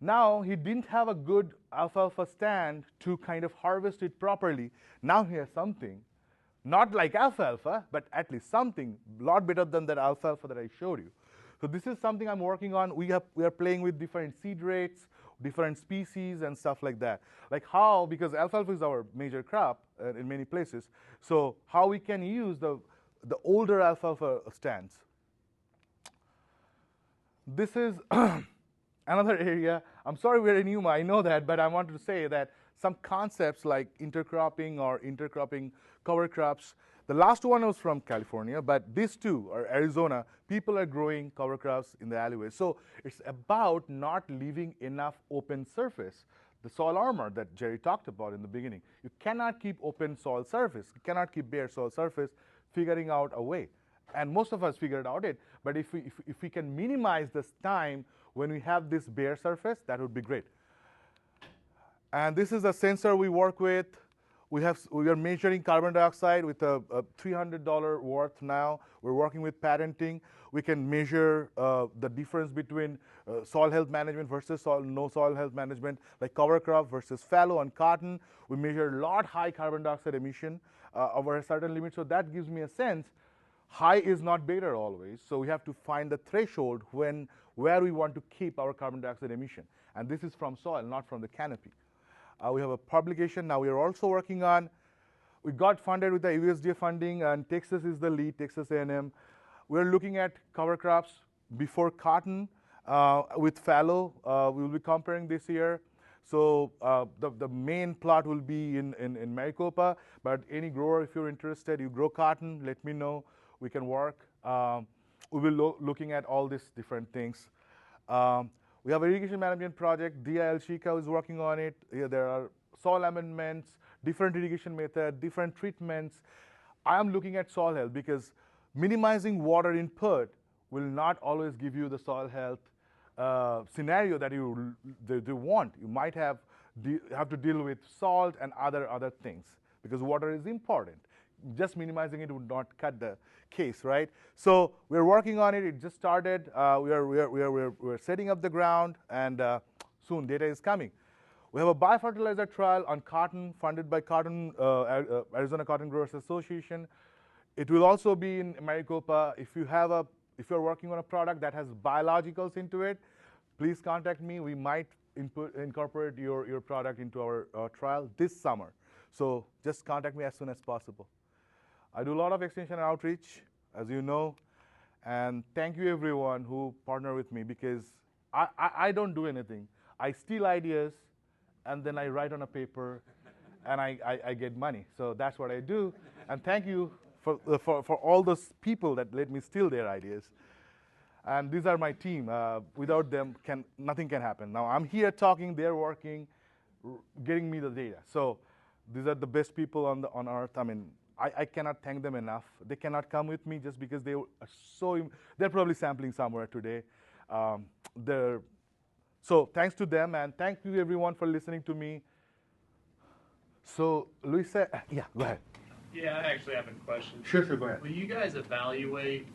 now he didn't have a good alfalfa stand to kind of harvest it properly. Now he has something, not like alfalfa, but at least something a lot better than that alfalfa that I showed you. So this is something I'm working on. We are playing with different seed rates, different species and stuff like that. Like how, because alfalfa is our major crop in many places, so how we can use the older alfalfa stands. This is another area. I'm sorry we're in Yuma, I know that, but I wanted to say that some concepts like intercropping or intercropping cover crops. The last one was from California, but these two are Arizona. People are growing cover crops in the alleyways. So it's about not leaving enough open surface. The soil armor that Jerry talked about in the beginning. You cannot keep open soil surface. You cannot keep bare soil surface, figuring out a way. And most of us figured out it, but if we can minimize this time when we have this bare surface, that would be great. And this is a sensor we work with. We are measuring carbon dioxide with a $300 worth now. We're working with patenting. We can measure the difference between soil health management versus no soil health management, like cover crop versus fallow and cotton. We measure a lot high carbon dioxide emission over a certain limit, so that gives me a sense. High is not better always, so we have to find the threshold where we want to keep our carbon dioxide emission. And this is from soil, not from the canopy. We have a publication. Now we are also working on, we got funded with the USDA funding, and Texas is the lead, Texas A&M. We're looking at cover crops before cotton with fallow. We will be comparing this year. So the main plot will be in Maricopa, but any grower, if you're interested, you grow cotton, let me know. We can work. We will be looking at all these different things. We have an irrigation management project. DIL Chica is working on it. Here there are soil amendments, different irrigation method, different treatments. I am looking at soil health because minimizing water input will not always give you the soil health scenario that you want. You might have to deal with salt and other things because water is important. Just minimizing it would not cut the case, right? So we're working on it. It just started. We're setting up the ground, and soon data is coming. We have a biofertilizer trial on cotton funded by Arizona Cotton Growers Association. It will also be in Maricopa. If you're working on a product that has biologicals into it, please contact me. We might incorporate your product into our trial this summer. So just contact me as soon as possible. I do a lot of extension and outreach, as you know, and thank you everyone who partner with me because I don't do anything. I steal ideas, and then I write on a paper, and I get money. So that's what I do, and thank you for all those people that let me steal their ideas. And these are my team. Without them, nothing can happen. Now I'm here talking, they're working, getting me the data. So these are the best people on earth. I mean, I cannot thank them enough. They cannot come with me just because they're probably sampling somewhere today. So thanks to them, and thank you everyone for listening to me. So Luisa, yeah, go ahead. Yeah, I actually have a question. Sure, go ahead. Will you guys evaluate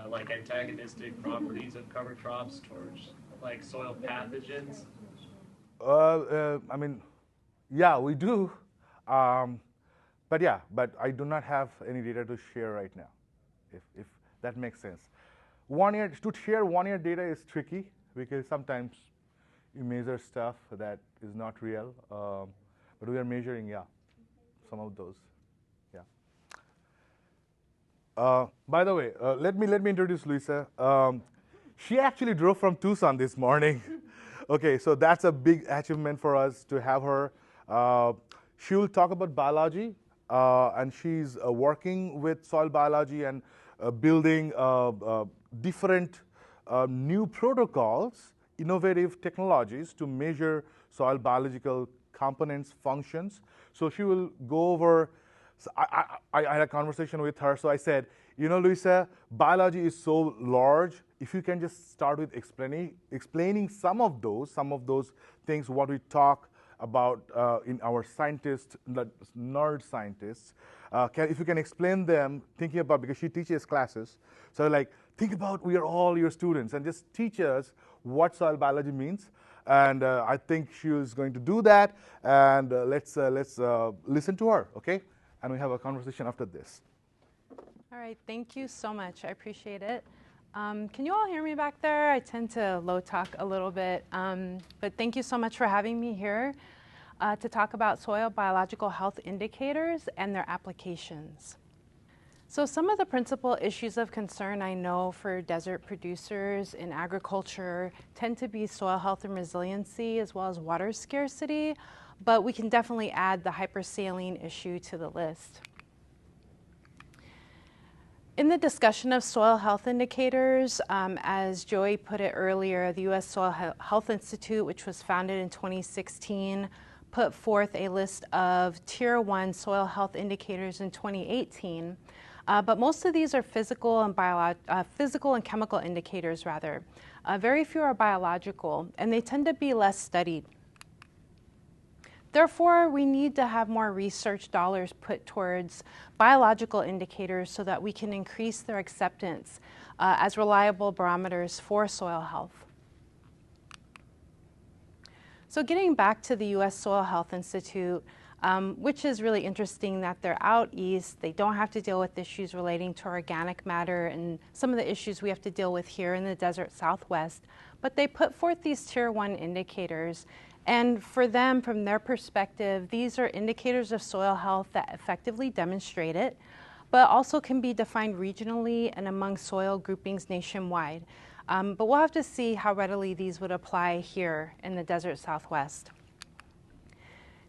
like antagonistic properties of cover crops towards like soil pathogens? I mean, yeah, we do. But I do not have any data to share right now, if that makes sense. To share 1 year data is tricky because sometimes you measure stuff that is not real. But we are measuring, some of those. By the way, let me introduce Luisa. She actually drove from Tucson this morning. Okay, so that's a big achievement for us to have her. She will talk about biology, and she's working with soil biology and building different new protocols, innovative technologies to measure soil biological components, functions. So she will go over. So I had a conversation with her. So I said, you know, Luisa, biology is so large. If you can just start with explaining some of those things, what we talk about in our scientists, nerd scientists, if you can explain them, thinking about, because she teaches classes, so like, think about we are all your students and just teach us what soil biology means. And I think she is going to do that. And let's listen to her, okay? And we have a conversation after this. All right, thank you so much. I appreciate it. Can you all hear me back there? I tend to low talk a little bit, but thank you so much for having me here to talk about soil biological health indicators and their applications. So some of the principal issues of concern I know for desert producers in agriculture tend to be soil health and resiliency as well as water scarcity, but we can definitely add the hypersaline issue to the list. In the discussion of soil health indicators, as Joey put it earlier, the U.S. Soil Health Institute, which was founded in 2016, put forth a list of Tier 1 soil health indicators in 2018. But most of these are physical and chemical indicators, rather. Very few are biological, and they tend to be less studied. Therefore, we need to have more research dollars put towards biological indicators so that we can increase their acceptance as reliable barometers for soil health. So getting back to the U.S. Soil Health Institute, which is really interesting that they're out east. They don't have to deal with issues relating to organic matter and some of the issues we have to deal with here in the desert Southwest. But they put forth these Tier 1 indicators. And for them, from their perspective, these are indicators of soil health that effectively demonstrate it, but also can be defined regionally and among soil groupings nationwide. But we'll have to see how readily these would apply here in the desert Southwest.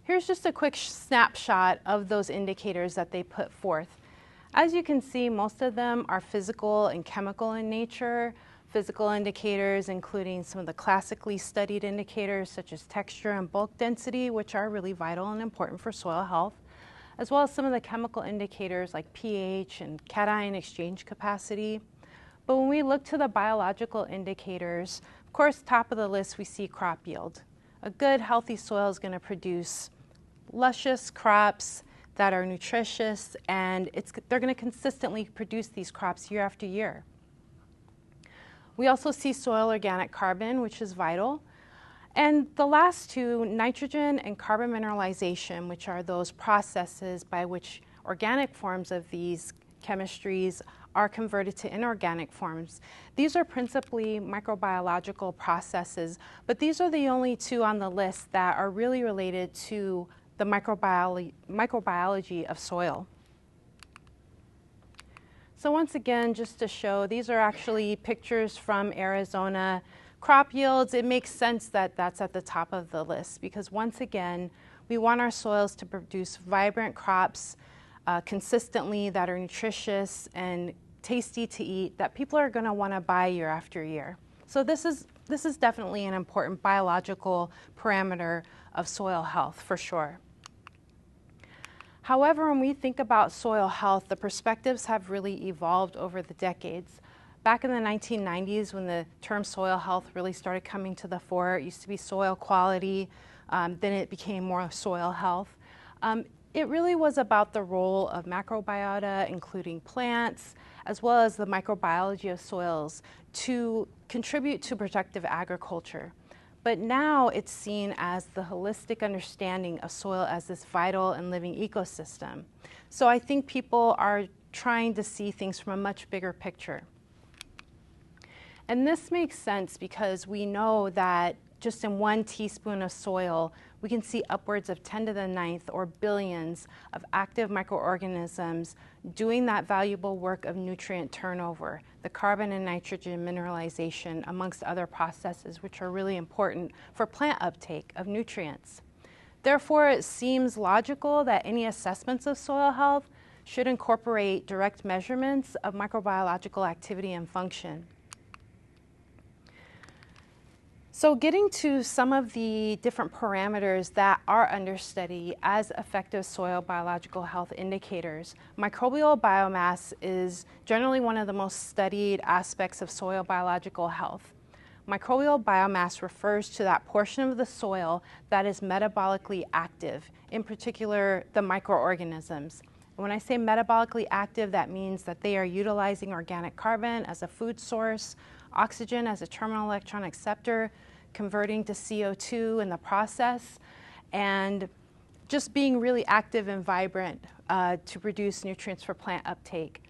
Here's just a quick snapshot of those indicators that they put forth. As you can see, most of them are physical and chemical in nature. Physical indicators, including some of the classically studied indicators such as texture and bulk density, which are really vital and important for soil health, as well as some of the chemical indicators like pH and cation exchange capacity. But when we look to the biological indicators, of course, top of the list, we see crop yield. A good, healthy soil is going to produce luscious crops that are nutritious, and they're going to consistently produce these crops year after year. We also see soil organic carbon, which is vital. And the last two, nitrogen and carbon mineralization, which are those processes by which organic forms of these chemistries are converted to inorganic forms. These are principally microbiological processes, but these are the only two on the list that are really related to the microbiology of soil. So once again, just to show, these are actually pictures from Arizona. Crop yields, it makes sense that that's at the top of the list because once again, we want our soils to produce vibrant crops consistently that are nutritious and tasty to eat that people are going to want to buy year after year. So this is definitely an important biological parameter of soil health for sure. However, when we think about soil health, the perspectives have really evolved over the decades. Back in the 1990s, when the term soil health really started coming to the fore, it used to be soil quality, then it became more soil health. It really was about the role of macrobiota, including plants, as well as the microbiology of soils, to contribute to productive agriculture. But now it's seen as the holistic understanding of soil as this vital and living ecosystem. So I think people are trying to see things from a much bigger picture. And this makes sense because we know that just in 1 teaspoon of soil, we can see upwards of 10 to the 9th or billions of active microorganisms doing that valuable work of nutrient turnover, the carbon and nitrogen mineralization, amongst other processes which are really important for plant uptake of nutrients. Therefore, it seems logical that any assessments of soil health should incorporate direct measurements of microbiological activity and function. So getting to some of the different parameters that are under study as effective soil biological health indicators, microbial biomass is generally one of the most studied aspects of soil biological health. Microbial biomass refers to that portion of the soil that is metabolically active, in particular the microorganisms. And when I say metabolically active, that means that they are utilizing organic carbon as a food source, oxygen as a terminal electron acceptor, converting to CO2 in the process, and just being really active and vibrant to produce nutrients for plant uptake.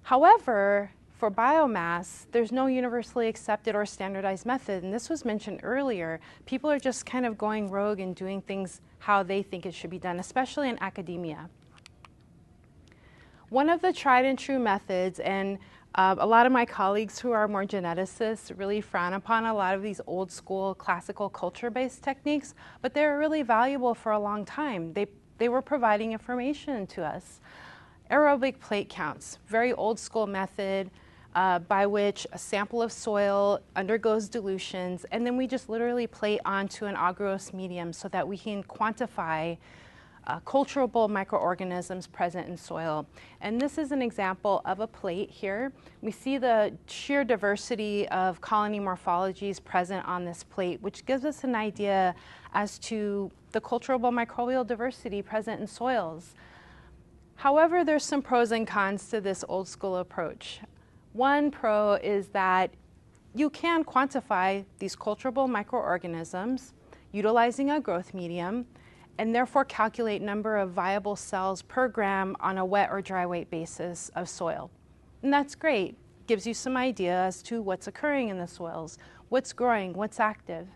However, for biomass, there's no universally accepted or standardized method, and this was mentioned earlier. People are just kind of going rogue and doing things how they think it should be done, especially in academia. One of the tried and true methods, and a lot of my colleagues who are more geneticists really frown upon a lot of these old school classical culture-based techniques, but they're really valuable for a long time. They were providing information to us. Aerobic plate counts, very old school method by which a sample of soil undergoes dilutions, and then we just literally plate onto an agarose medium so that we can quantify culturable microorganisms present in soil. And this is an example of a plate here. We see the sheer diversity of colony morphologies present on this plate, which gives us an idea as to the culturable microbial diversity present in soils. However, there's some pros and cons to this old school approach. One pro is that you can quantify these culturable microorganisms utilizing a growth medium, and therefore calculate number of viable cells per gram on a wet or dry weight basis of soil. And that's great. Gives you some idea as to what's occurring in the soils, what's growing, what's active.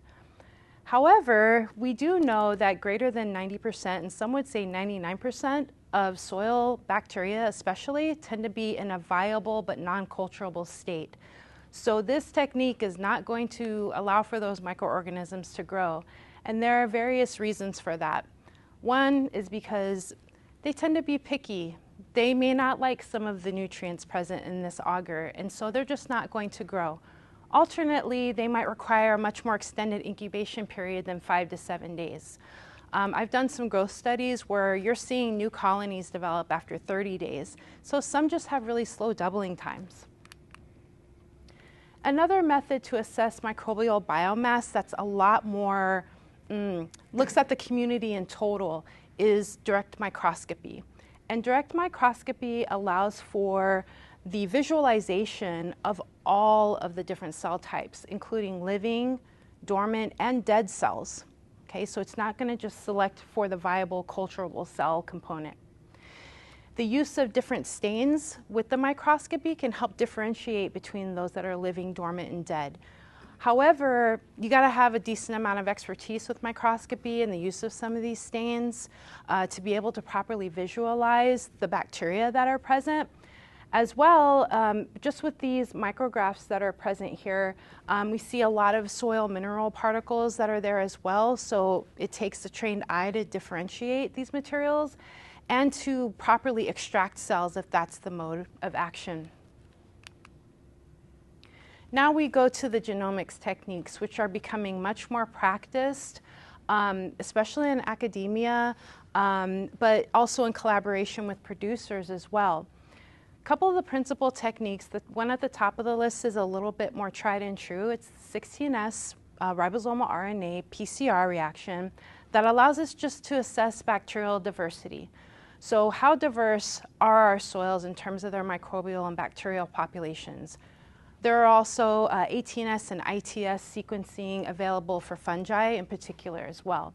However, we do know that greater than 90%, and some would say 99%, of soil bacteria especially tend to be in a viable but non-culturable state. So this technique is not going to allow for those microorganisms to grow. And there are various reasons for that. One is because they tend to be picky. They may not like some of the nutrients present in this agar, and so they're just not going to grow. Alternately, they might require a much more extended incubation period than 5 to 7 days. I've done some growth studies where you're seeing new colonies develop after 30 days. So some just have really slow doubling times. Another method to assess microbial biomass that's a lot more looks at the community in total is direct microscopy. And direct microscopy allows for the visualization of all of the different cell types, including living, dormant, and dead cells. Okay, so it's not going to just select for the viable culturable cell component. The use of different stains with the microscopy can help differentiate between those that are living, dormant, and dead. However, you got to have a decent amount of expertise with microscopy and the use of some of these stains to be able to properly visualize the bacteria that are present. As well, just with these micrographs that are present here, we see a lot of soil mineral particles that are there as well. So it takes a trained eye to differentiate these materials and to properly extract cells if that's the mode of action. Now we go to the genomics techniques, which are becoming much more practiced, especially in academia, but also in collaboration with producers as well. A couple of the principal techniques, the one at the top of the list is a little bit more tried and true. It's the 16S ribosomal RNA PCR reaction that allows us just to assess bacterial diversity. So how diverse are our soils in terms of their microbial and bacterial populations? There are also 18S and ITS sequencing available for fungi in particular as well.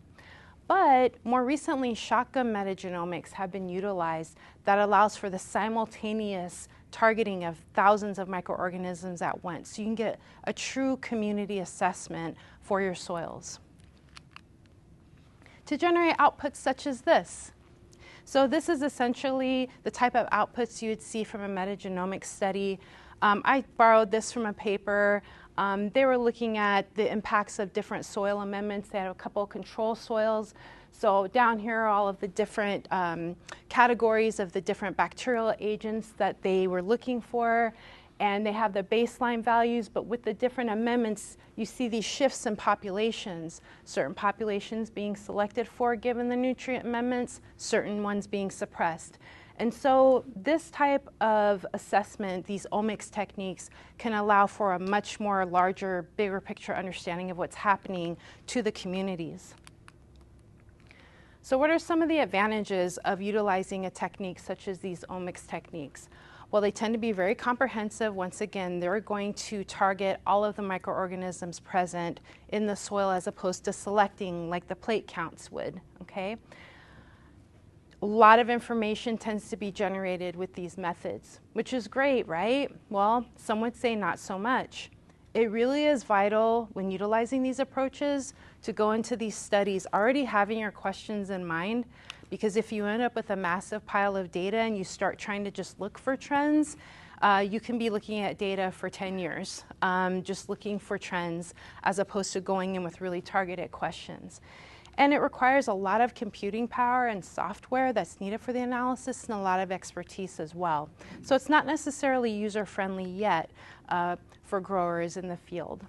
But more recently, shotgun metagenomics have been utilized that allows for the simultaneous targeting of thousands of microorganisms at once. So you can get a true community assessment for your soils. To generate outputs such as this. So this is essentially the type of outputs you would see from a metagenomics study. I borrowed this from a paper. They were looking at the impacts of different soil amendments. They had a couple of control soils. So down here are all of the different categories of the different bacterial agents that they were looking for. and they have the baseline values, but with the different amendments, you see these shifts in populations. Certain populations being selected for given the nutrient amendments, certain ones being suppressed. And so this type of assessment, these omics techniques, can allow for a much more larger, bigger picture understanding of what's happening to the communities. So what are some of the advantages of utilizing a technique such as these omics techniques? Well, they tend to be very comprehensive. Once again, they're going to target all of the microorganisms present in the soil as opposed to selecting like the plate counts would, okay? A lot of information tends to be generated with these methods, which is great, right? Well, some would say not so much. It really is vital when utilizing these approaches to go into these studies already having your questions in mind, because if you end up with a massive pile of data and you start trying to just look for trends, you can be looking at data for 10 years, just looking for trends as opposed to going in with really targeted questions. And it requires a lot of computing power and software that's needed for the analysis and a lot of expertise as well. So it's not necessarily user-friendly yet for growers in the field.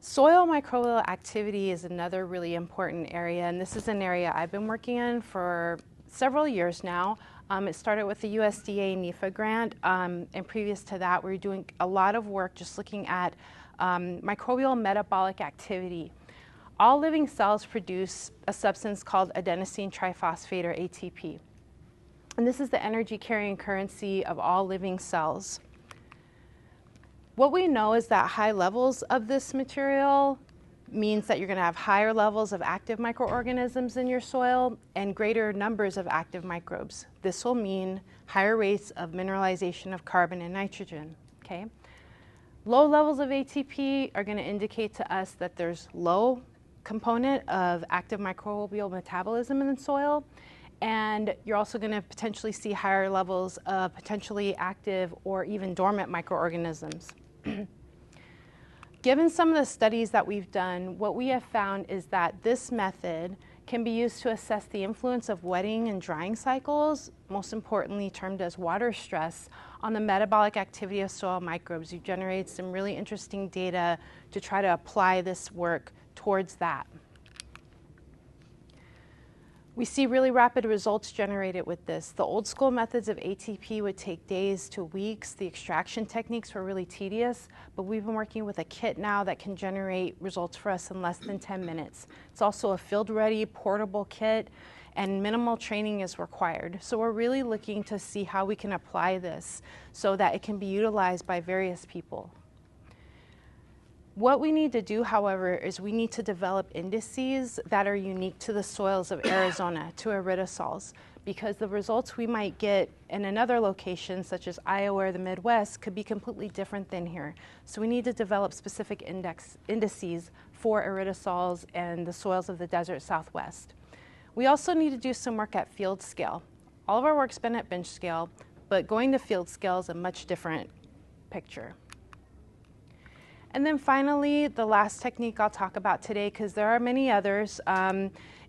Soil microbial activity is another really important area, and this is an area I've been working in for several years now. It started with the USDA NIFA grant, and previous to that we were doing a lot of work just looking at microbial metabolic activity. All living cells produce a substance called adenosine triphosphate, or ATP. And this is the energy carrying currency of all living cells. What we know is that high levels of this material means that you're going to have higher levels of active microorganisms in your soil and greater numbers of active microbes. This will mean higher rates of mineralization of carbon and nitrogen, okay? Low levels of ATP are going to indicate to us that there's low component of active microbial metabolism in the soil, and you're also going to potentially see higher levels of potentially active or even dormant microorganisms. Given some of the studies that we've done, what we have found is that this method can be used to assess the influence of wetting and drying cycles, most importantly termed as water stress, on the metabolic activity of soil microbes. You've generated some really interesting data to try to apply this work towards that. We see really rapid results generated with this. The old school methods of ATP would take days to weeks. The extraction techniques were really tedious, but we've been working with a kit now that can generate results for us in less than 10 minutes. It's also a field-ready, portable kit, and minimal training is required. So we're really looking to see how we can apply this so that it can be utilized by various people. What we need to do, however, is we need to develop indices that are unique to the soils of Arizona, to aerosols, because the results we might get in another location, such as Iowa or the Midwest, could be completely different than here. So we need to develop specific indices for aerosols and the soils of the desert Southwest. We also need to do some work at field scale. All of our work's been at bench scale, but going to field scale is a much different picture. And then finally, the last technique I'll talk about today, because there are many others,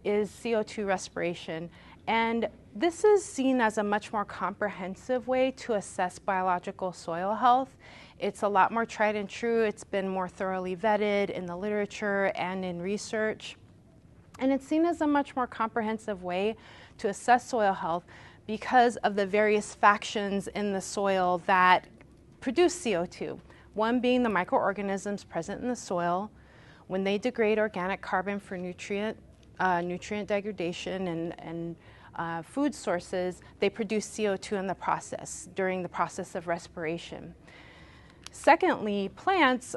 is CO2 respiration. And this is seen as a much more comprehensive way to assess biological soil health. It's a lot more tried and true. It's been more thoroughly vetted in the literature and in research. And it's seen as a much more comprehensive way to assess soil health because of the various factions in the soil that produce CO2. One being the microorganisms present in the soil. When they degrade organic carbon for nutrient degradation and food sources, they produce CO2 in the process, during the process of respiration. Secondly, plants,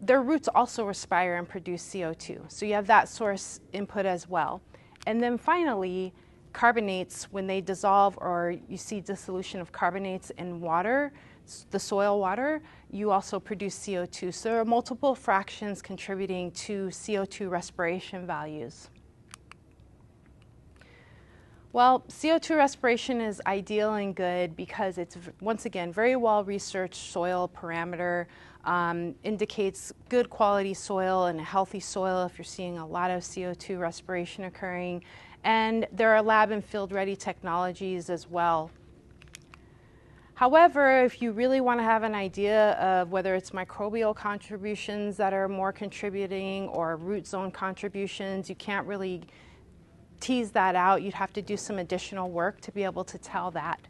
their roots also respire and produce CO2. So you have that source input as well. And then finally, carbonates, when they dissolve or you see dissolution of carbonates in water, the soil water, you also produce CO2. So there are multiple fractions contributing to CO2 respiration values. Well, CO2 respiration is ideal and good because it's, once again, very well-researched soil parameter, indicates good quality soil and a healthy soil if you're seeing a lot of CO2 respiration occurring. And there are lab and field-ready technologies as well. However, if you really want to have an idea of whether it's microbial contributions that are more contributing or root zone contributions, you can't really tease that out. You'd have to do some additional work to be able to tell that.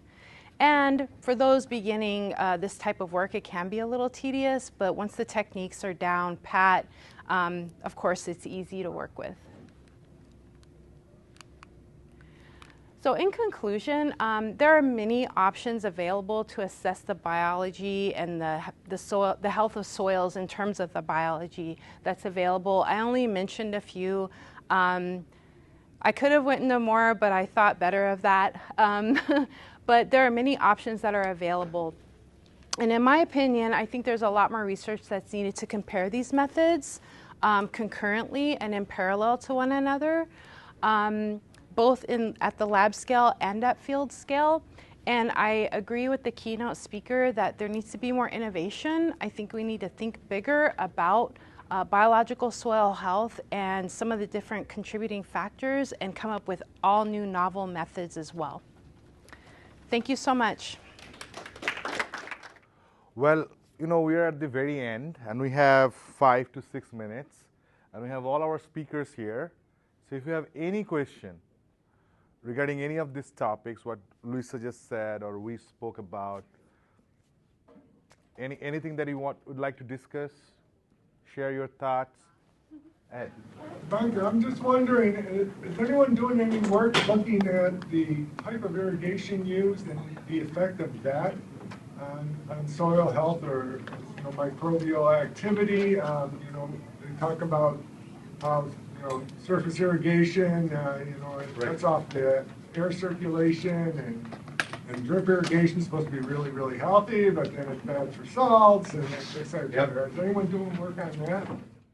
And for those beginning this type of work, it can be a little tedious, but once the techniques are down pat, of course, it's easy to work with. So in conclusion, there are many options available to assess the biology and the health of soils in terms of the biology that's available. I only mentioned a few. I could have went into more, but I thought better of that. But there are many options that are available. And in my opinion, I think there's a lot more research that's needed to compare these methods concurrently and in parallel to one another. Both at the lab scale and at field scale. And I agree with the keynote speaker that there needs to be more innovation. I think we need to think bigger about biological soil health and some of the different contributing factors and come up with all new novel methods as well. Thank you so much. Well, you know, we are at the very end, and we have 5 to 6 minutes, and we have all our speakers here. So if you have any question regarding any of these topics, what Luisa just said or we spoke about, anything that you would like to discuss, share your thoughts. Ed. Debankur, I'm just wondering, is anyone doing any work looking at the type of irrigation used and the effect of that on soil health or microbial activity? They talk about how surface irrigation, it cuts off the air circulation, and drip irrigation is supposed to be really, really healthy, but then it's bad for salts, and et cetera. Yep. Is anyone doing work on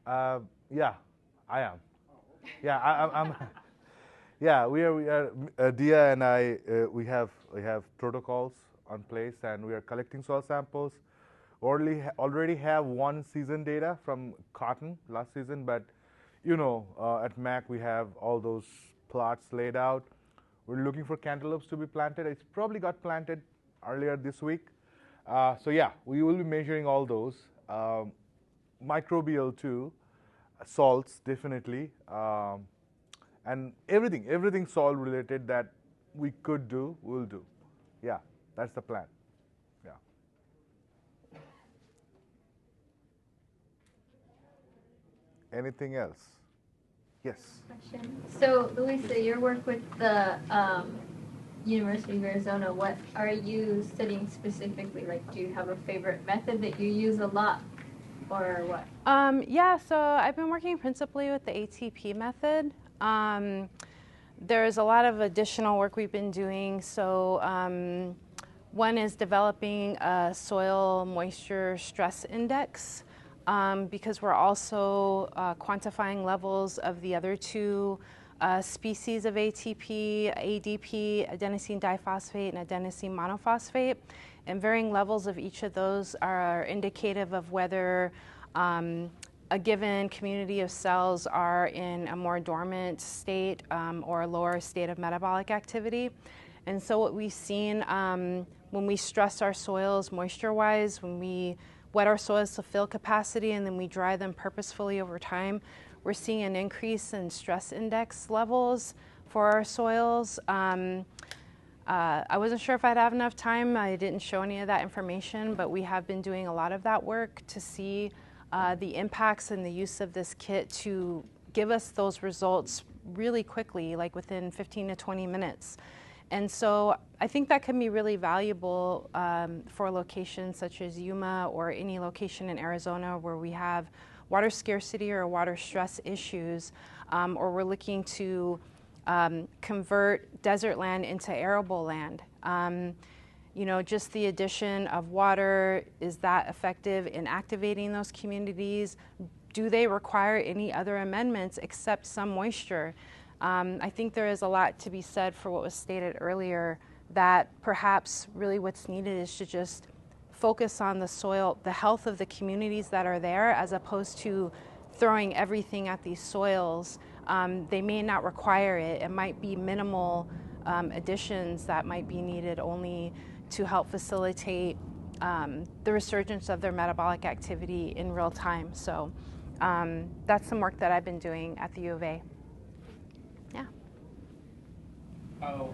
that? Yeah, I am. Yeah, I'm. Yeah, we are. Dia and I, we have protocols on place, and we are collecting soil samples. Already have one season data from cotton last season, but at MAC we have all those plots laid out. We're looking for cantaloupes to be planted. It's probably got planted earlier this week. So yeah, we will be measuring all those. Microbial too, salts definitely, and everything soil related that we could do, we'll do. Yeah, that's the plan. Yeah. Anything else? Yes. Question. So, Luisa, your work with the University of Arizona, what are you studying specifically? Like, do you have a favorite method that you use a lot, or what? Yeah, so I've been working principally with the ATP method. There's a lot of additional work we've been doing. So one is developing a soil moisture stress index, because we're also quantifying levels of the other two species of ATP, ADP, adenosine diphosphate, and adenosine monophosphate. And varying levels of each of those are indicative of whether a given community of cells are in a more dormant state or a lower state of metabolic activity. And so what we've seen when we stress our soils moisture-wise, when we wet our soils to fill capacity and then we dry them purposefully over time, we're seeing an increase in stress index levels for our soils. I wasn't sure if I'd have enough time. I didn't show any of that information, but we have been doing a lot of that work to see the impacts and the use of this kit to give us those results really quickly, like within 15 to 20 minutes. And so I think that can be really valuable for locations such as Yuma or any location in Arizona where we have water scarcity or water stress issues, or we're looking to convert desert land into arable land. Just the addition of water, is that effective in activating those communities? Do they require any other amendments except some moisture? I think there is a lot to be said for what was stated earlier, that perhaps really what's needed is to just focus on the soil, the health of the communities that are there, as opposed to throwing everything at these soils. They may not require it. It might be minimal additions that might be needed, only to help facilitate the resurgence of their metabolic activity in real time. So that's some work that I've been doing at the U of A. Yeah.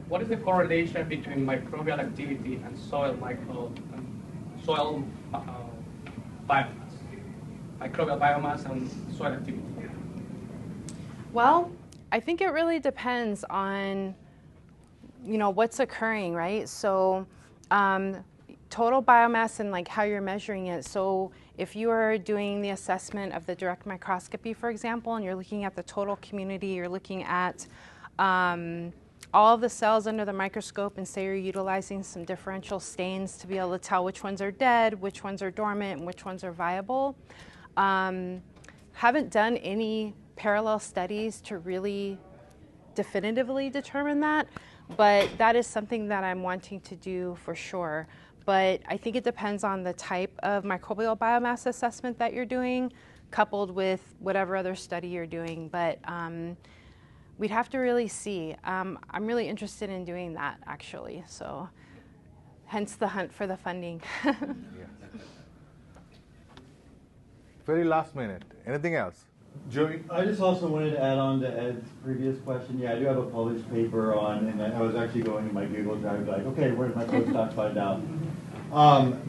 What is the correlation between microbial activity and soil biomass? Microbial biomass and soil activity? Well, I think it really depends on, what's occurring, right? So total biomass and like how you're measuring it. So if you are doing the assessment of the direct microscopy, for example, and you're looking at the total community, you're looking at all of the cells under the microscope, and say you're utilizing some differential stains to be able to tell which ones are dead, which ones are dormant, and which ones are viable. Haven't done any parallel studies to really definitively determine that, but that is something that I'm wanting to do for sure. But I think it depends on the type of microbial biomass assessment that you're doing, coupled with whatever other study you're doing. But we'd have to really see. I'm really interested in doing that, actually. So hence the hunt for the funding. Yeah. Very last minute. Anything else? Joey? I just also wanted to add on to Ed's previous question. Yeah, I do have a published paper on, and I was actually going in my Google Drive, like, okay, where did my postdoc find out?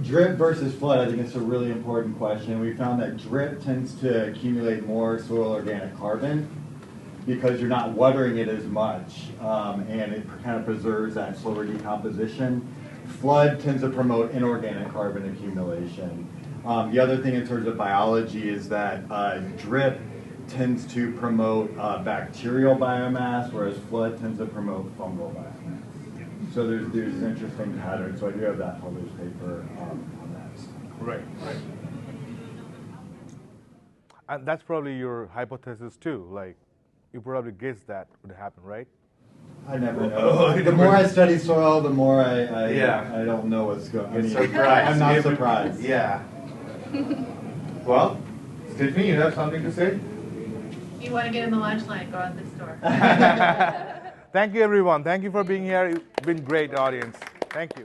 Drip versus flood, I think it's a really important question. We found that drip tends to accumulate more soil organic carbon because you're not watering it as much, and it kind of preserves that slower decomposition. Flood tends to promote inorganic carbon accumulation. The other thing in terms of biology is that drip tends to promote bacterial biomass, whereas flood tends to promote fungal biomass. So there's interesting patterns. So I do have that published paper on that. Right. And that's probably your hypothesis too. Like, you probably guessed that would happen, right? I never know. The more I study soil, the more I don't know what's going on. I'm not surprised. Yeah. Well, Tiffany, you have something to say? You want to get in the lunch line, go out this door. Thank you, everyone. Thank you for being here. You've been great, audience. Thank you.